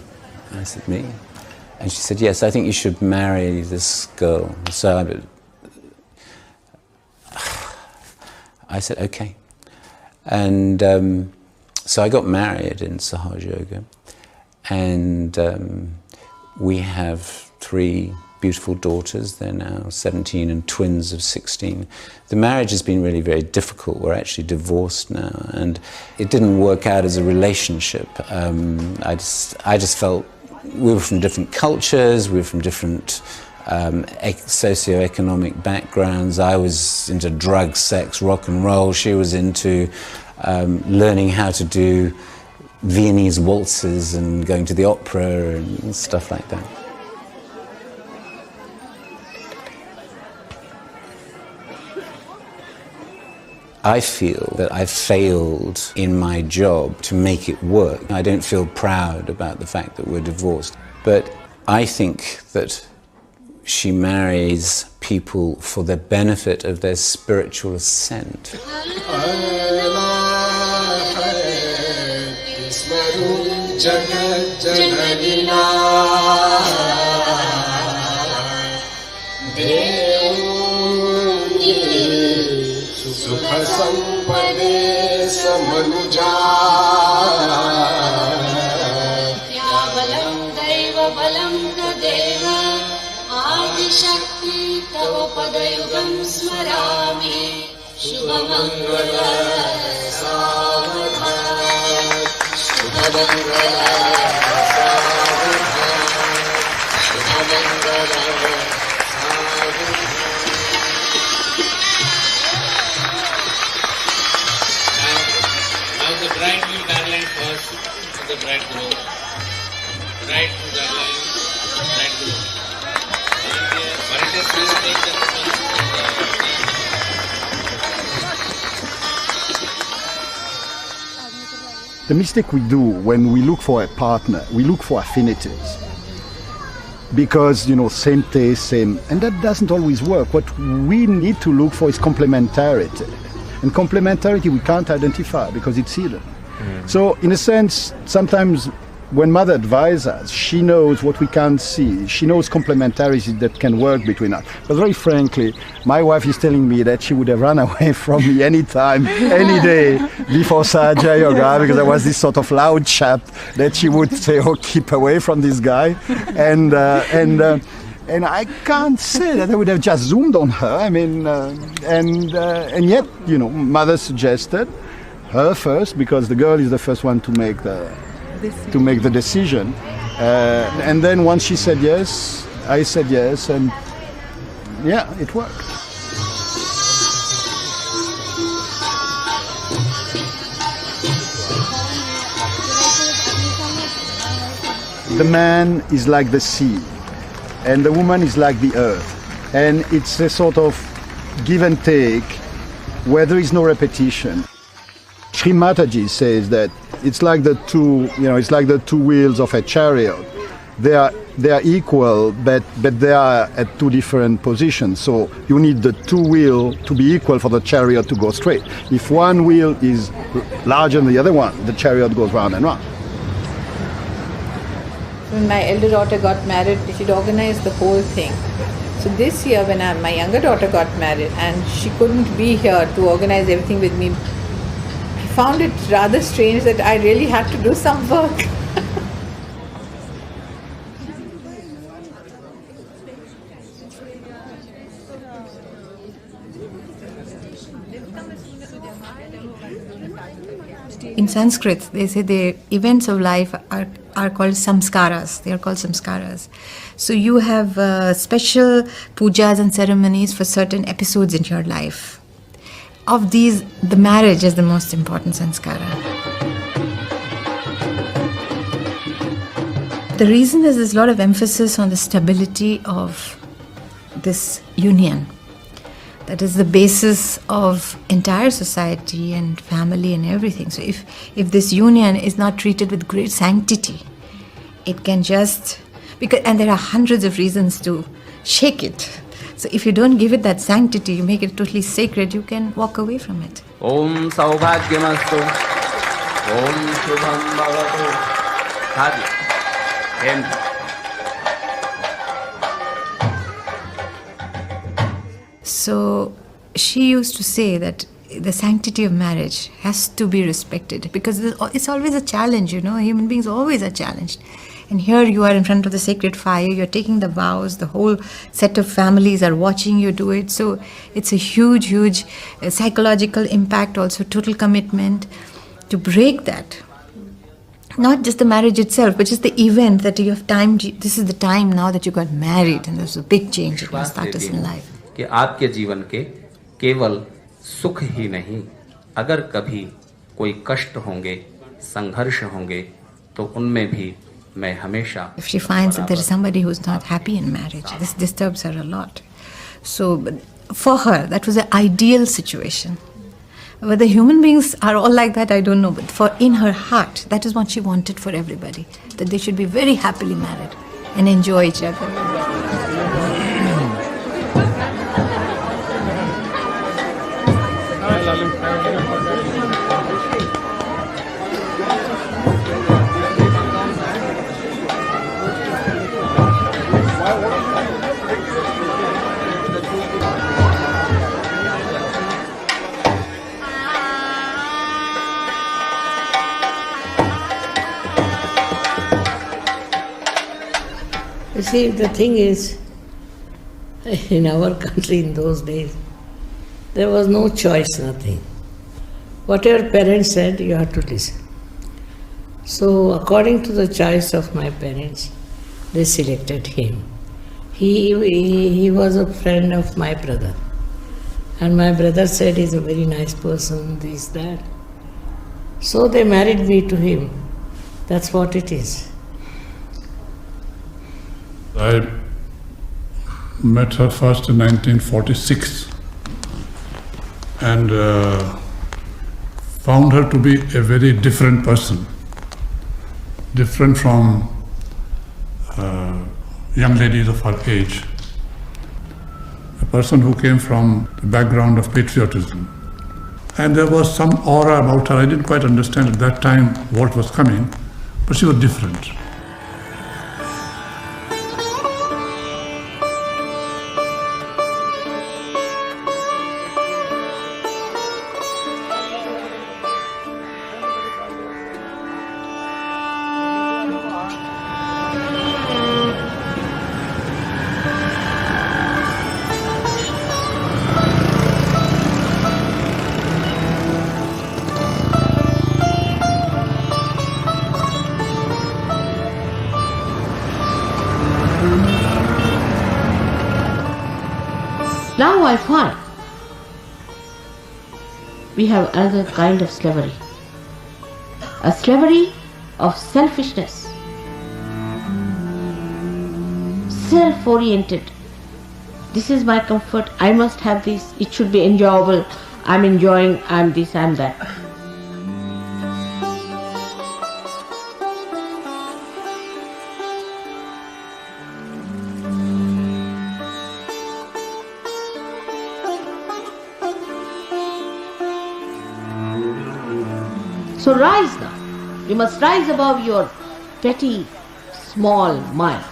I said, me? And she said, yes, I think you should marry this girl. So I said, okay. And so I got married in Sahaja, and we have 3 beautiful daughters. They're now 17 and twins of 16. The marriage has been really very difficult. We're actually divorced now, and it didn't work out as a relationship. I just felt we were from different cultures, we were from different socioeconomic backgrounds. I was into drugs, sex, rock and roll. She was into learning how to do Viennese waltzes and going to the opera and stuff like that. I feel that I failed in my job to make it work. I don't feel proud about the fact that we're divorced, but I think that she marries people for the benefit of their spiritual ascent. सुख संपदे समनुजा त्याबलं दैव बलं न देव आदिशक्ति तव पदयुगं स्मरामि शुभमंगल सावधान Shubhmangal Bride will garland first to the bridegroom. Bride to garland, bridegroom. Volunteers, please take the The mistake we do when we look for a partner, we look for affinities. Because, same taste, same, and that doesn't always work. What we need to look for is complementarity. And complementarity we can't identify because it's hidden. So in a sense, sometimes when mother advises us, she knows what we can't see. She knows complementarity that can work between us. But very frankly, my wife is telling me that she would have run away from me anytime, any day before Sahaja Yoga, because I was this sort of loud chap that she would say, oh, keep away from this guy. And I can't say that I would have just zoomed on her. I mean, and yet, mother suggested her first because the girl is the first one to make the decision. And then once she said yes, I said yes, and yeah, it worked. The man is like the sea, and the woman is like the earth, and it's a sort of give and take where there is no repetition. Sri Mataji says that it's like the two wheels of a chariot. They are equal, but they are at 2 different positions. So you need the 2 wheels to be equal for the chariot to go straight. If one wheel is larger than the other one, the chariot goes round and round. When my elder daughter got married, she'd organized the whole thing. So this year when my younger daughter got married and she couldn't be here to organize everything with me, I found it rather strange that I really had to do some work. In Sanskrit, they say the events of life are called samskaras. They are called samskaras. So you have special pujas and ceremonies for certain episodes in your life. Of these, the marriage is the most important sanskara. The reason is there's a lot of emphasis on the stability of this union. That is the basis of entire society and family and everything. So if this union is not treated with great sanctity, it can just, and there are hundreds of reasons to shake it. So if you don't give it that sanctity, you make it totally sacred, you can walk away from it. Om Saubhagyamastu. Om Shubham Bhavatu. Sahaja. And So she used to say that the sanctity of marriage has to be respected because it's always a challenge, you know. Human beings always are challenged. And here you are in front of the sacred fire, you're taking the vows, the whole set of families are watching you do it. So it's a huge, huge psychological impact, also total commitment to break that. Not just the marriage itself, but just the event that you have timed. This is the time now that you got married, and there's a big change that must start us in life. कि आपके जीवन के केवल सुख ही नहीं, अगर कभी कोई कष्ट होंगे, संघर्ष होंगे, तो उनमें भी मैं हमेशा. If she finds that there is somebody who's not happy in marriage, this disturbs her a lot. So for her, that was an ideal situation. Whether human beings are all like that, I don't know. But for in her heart, that is what she wanted for everybody. That they should be very happily married and enjoy each other. You see, the thing is, in our country in those days, there was no choice, nothing. Whatever parents said, you had to listen. So, according to the choice of my parents, they selected him. He was a friend of my brother. And my brother said he's a very nice person, this, that. So they married me to him. That's what it is. I met her first in 1946 and found her to be a very different person, different from young ladies of her age. A person who came from the background of patriotism. And there was some aura about her. I didn't quite understand at that time what was coming, but she was different. Now I find we have another kind of slavery. A slavery of selfishness. Self-oriented. This is my comfort, I must have this, it should be enjoyable, I'm enjoying, I'm this, I'm that. So rise now. You must rise above your petty, small mind.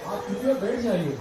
आप कृपया बैठ जाइए।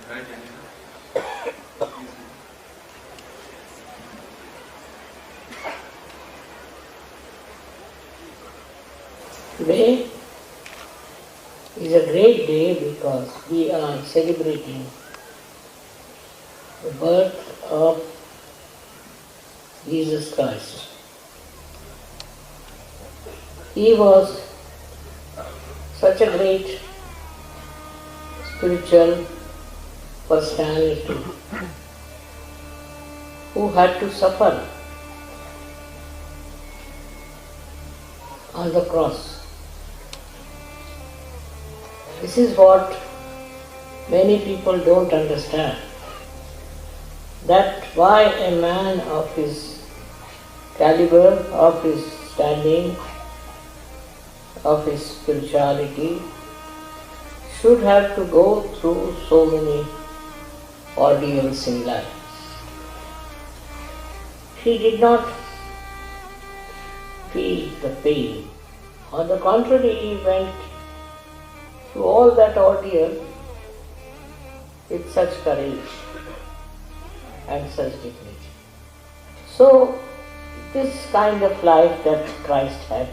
Today is a great day because we are celebrating the birth of Jesus Christ. He was such a great spiritual personality who had to suffer on the cross. This is what many people don't understand, that why a man of his caliber, of his standing, of his spirituality should have to go through so many ordeals in life. He did not feel the pain. On the contrary, he went through all that ordeal with such courage and such dignity. So, this kind of life that Christ had,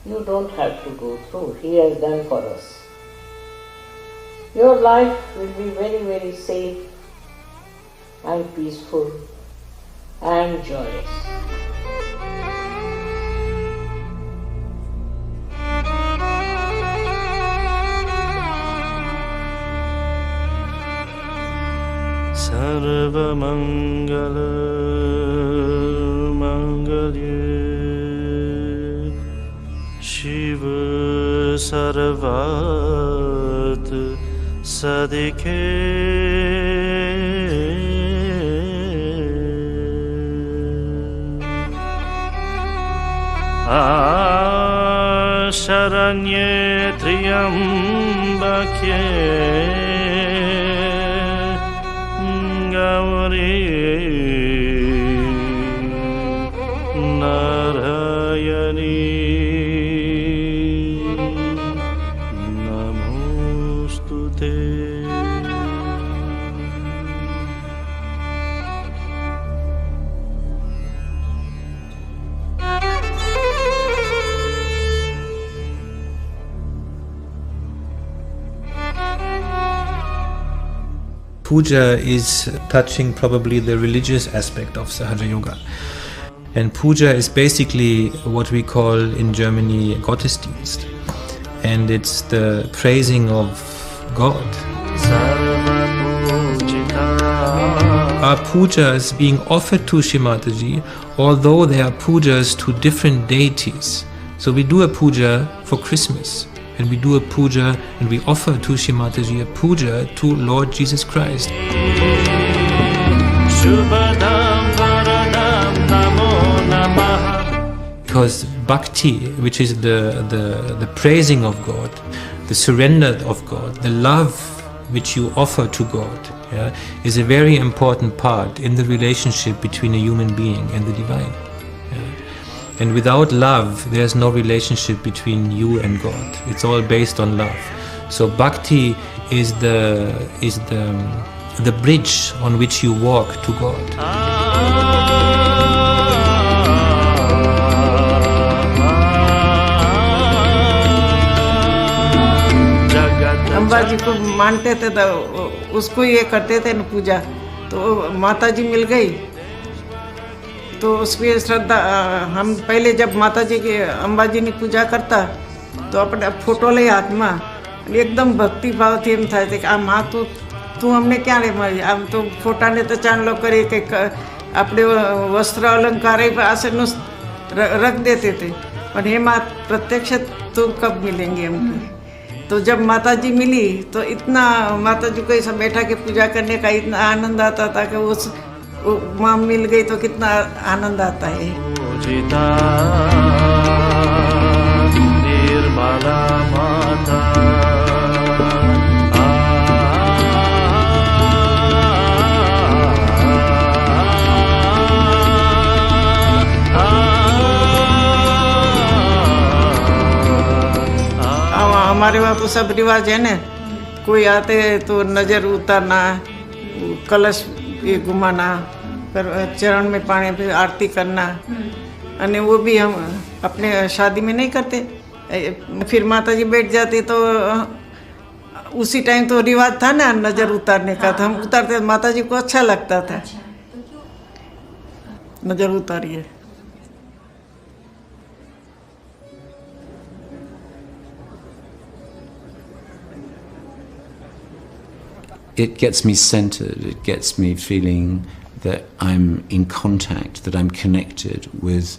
you don't have to go through. He has done for us. Your life will be very, very safe and peaceful and joyous. सर्वमंगल मंगल्ये Shiv सर्वार्थ साधिके शरण्ये त्र्यंबके गौरी नारायणी नमोस्तुते। Puja is touching probably the religious aspect of Sahaja Yoga. And puja is basically what we call in Germany Gottesdienst. And it's the praising of God. Our pujas being offered to Shri Mataji, although they are pujas to different deities. So we do a puja for Christmas. And we do a puja and we offer to Shri Mataji a puja to Lord Jesus Christ. Because bhakti, which is the praising of God, the surrender of God, the love which you offer to God, yeah, is a very important part in the relationship between a human being and the divine. And without love, there's no relationship between you and God. It's all based on love. So bhakti is the bridge on which you walk to God. Amba जी को मानते थे तो उसको ये करते थे न पूजा, तो माता जी मिल गई तो उसमें श्रद्धा। हम पहले जब माता जी की अम्बा जी ने पूजा करता तो अपने फोटो ले हाथ में एकदम भक्ति भाव थी एम था कि आम हाँ तू हमने क्या रे मारी आम तो फोटा ने तो चांद लोग करे कि अपने वस्त्र अलंकार ऐसे रख देते थे, पर हे माँ प्रत्यक्ष तुम कब मिलेंगे हमको। तो जब माता जी मिली तो इतना माता जी को ऐसा बैठा के पूजा करने का इतना आनंद आता था कि उस माँ मिल गई तो कितना आनंद आता है। निर्मला माता हमारे वहाँ तो सब रिवाज है ना कोई आते तो नज़र उतारना, कलश ये घुमाना, फिर चरण में पानी, फिर आरती करना। और वो भी हम अपने शादी में नहीं करते। फिर माता जी बैठ जाती तो उसी टाइम तो रिवाज था ना नज़र उतारने का, तो हम उतारते, माता जी को अच्छा लगता था। नज़र उतारिए। It gets me centered, it gets me feeling that I'm in contact, that I'm connected with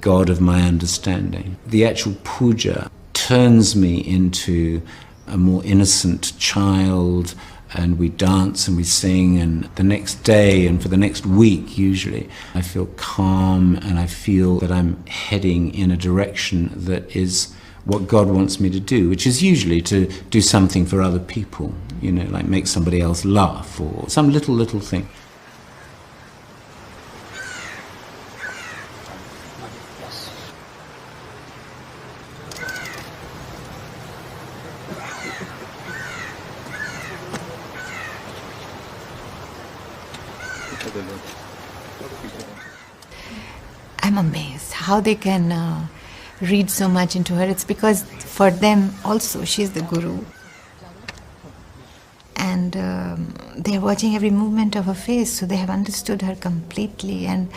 God of my understanding. The actual puja turns me into a more innocent child, and we dance and we sing, and the next day and for the next week usually I feel calm and I feel that I'm heading in a direction that is what God wants me to do, which is usually to do something for other people, you know, like make somebody else laugh or some little thing. I'm amazed how they can read so much into her. It's because for them also she's the guru. And they're watching every movement of her face, so they have understood her completely. And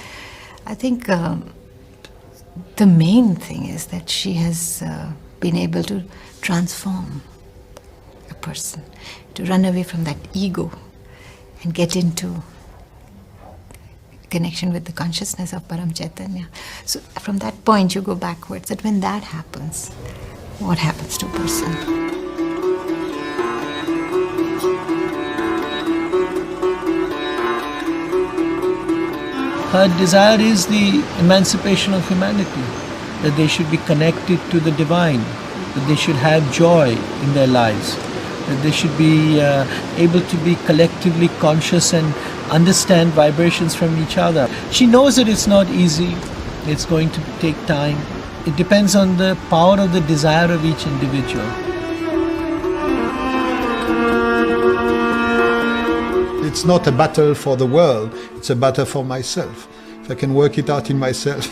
I think the main thing is that she has been able to transform a person, to run away from that ego and get into connection with the consciousness of Param Chaitanya. So from that point you go backwards, that when that happens, what happens to a person? Her desire is the emancipation of humanity, that they should be connected to the divine, that they should have joy in their lives, that they should be able to be collectively conscious and understand vibrations from each other. She knows that it's not easy, it's going to take time. It depends on the power of the desire of each individual. It's not a battle for the world, it's a battle for myself. If I can work it out in myself,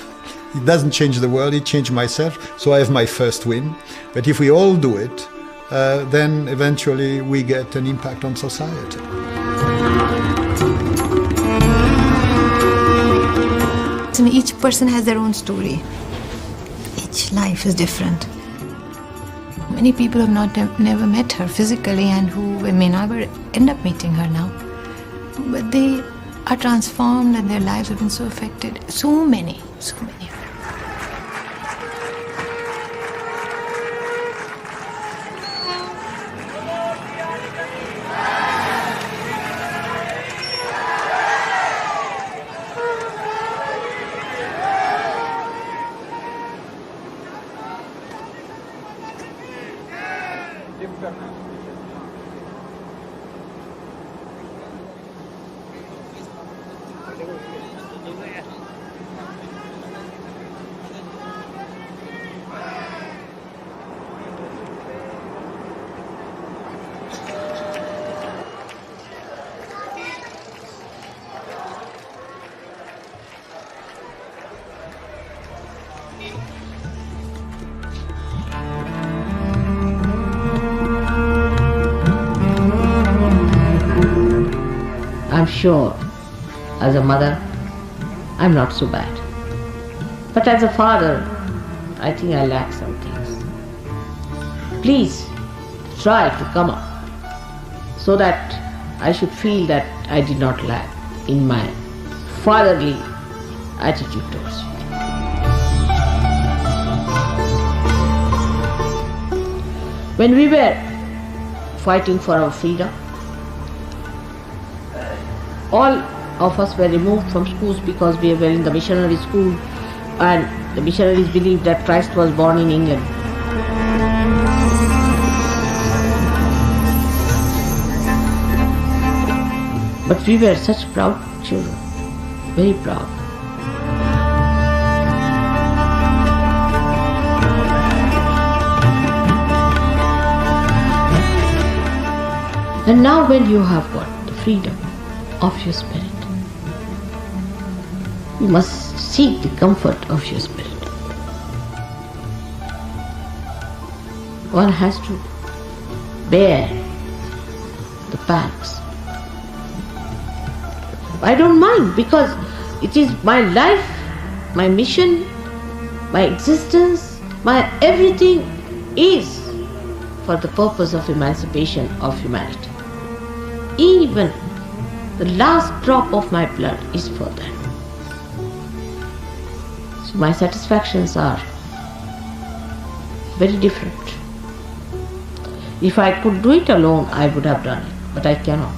it doesn't change the world, it changes myself, so I have my first win. But if we all do it, then eventually we get an impact on society. So each person has their own story. Each life is different. Many people have never met her physically and who may never end up meeting her now. But they are transformed and their lives have been so affected. So many. I'm sure, as a mother, I'm not so bad. But as a father, I think I lack some things. Please try to come up so that I should feel that I did not lack in my fatherly attitude towards you. When we were fighting for our freedom, all of us were removed from schools because we were in the missionary school, and the missionaries believed that Christ was born in England. But we were such proud children, very proud. And now when you have got the freedom of your spirit, you must seek the comfort of your spirit. One has to bear the pangs. I don't mind, because it is my life, my mission, my existence, my everything is for the purpose of emancipation of humanity. Even the last drop of my blood is for that. So my satisfactions are very different. If I could do it alone, I would have done it, but I cannot.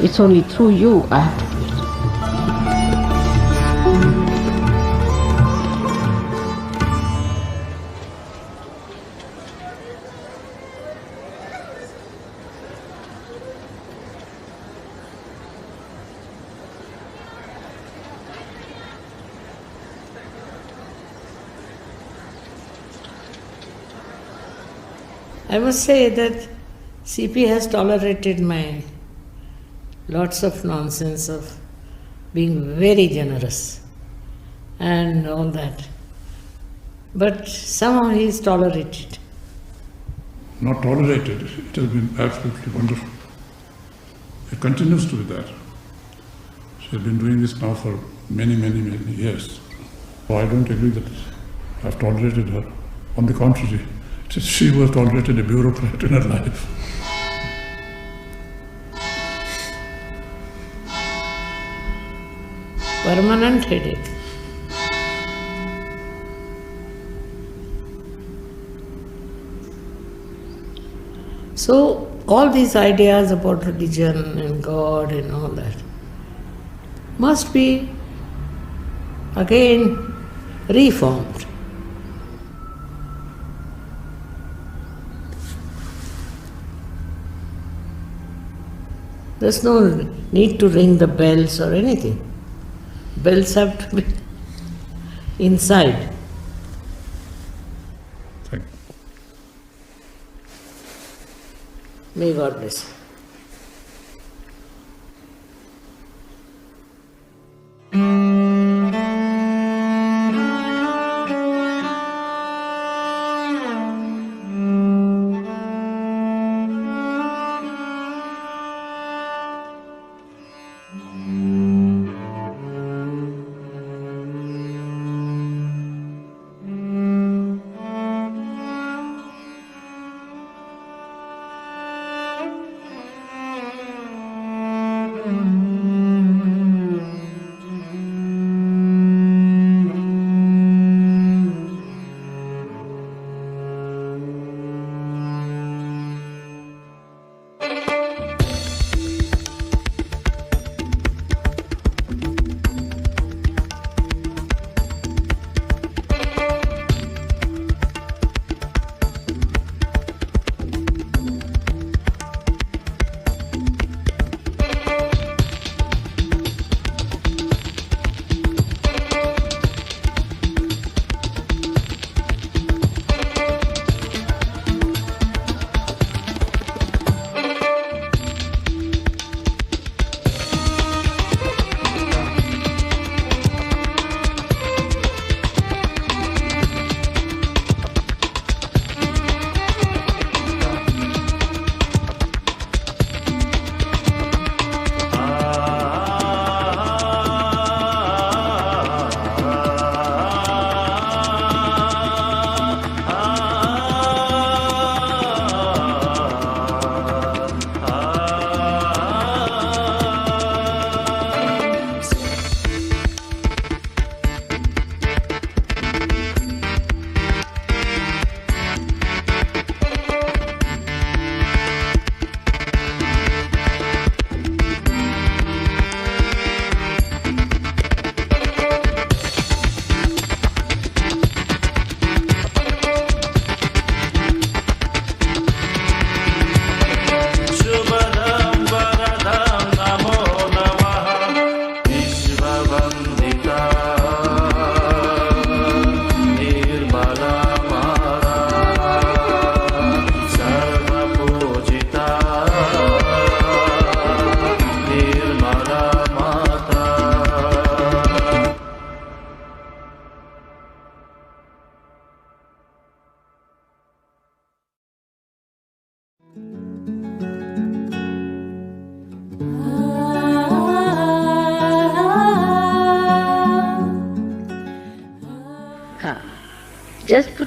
It's only through you I have to do it. I must say that CP has tolerated my lots of nonsense of being very generous and all that. But somehow he is tolerated. Not tolerated, it has been absolutely wonderful. It continues to be that. She has been doing this now for many, many, many years. So I don't agree that I have tolerated her. On the contrary, it is she who has tolerated a bureaucrat in her life. Permanent headache. So all these ideas about religion and God and all that must be again reformed. There's no need to ring the bells or anything. Bells have to be inside. Thank you. May God bless you.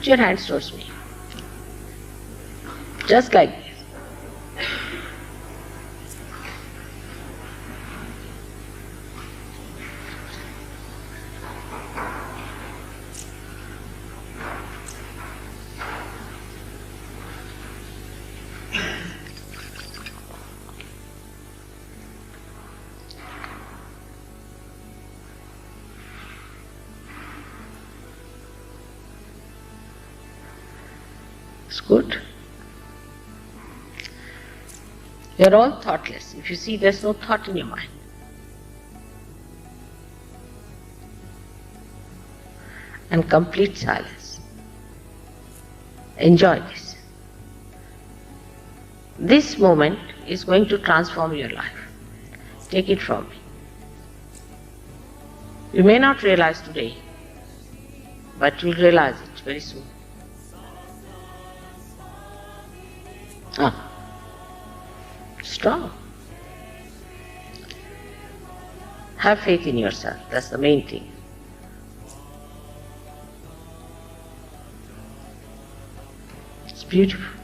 put your hands towards me. Just like this. It's good. You're all thoughtless. If you see, there's no thought in your mind. And complete silence. Enjoy this. This moment is going to transform your life. Take it from me. You may not realize today, but you'll realize it very soon. Strong. Have faith in yourself. That's the main thing. It's beautiful.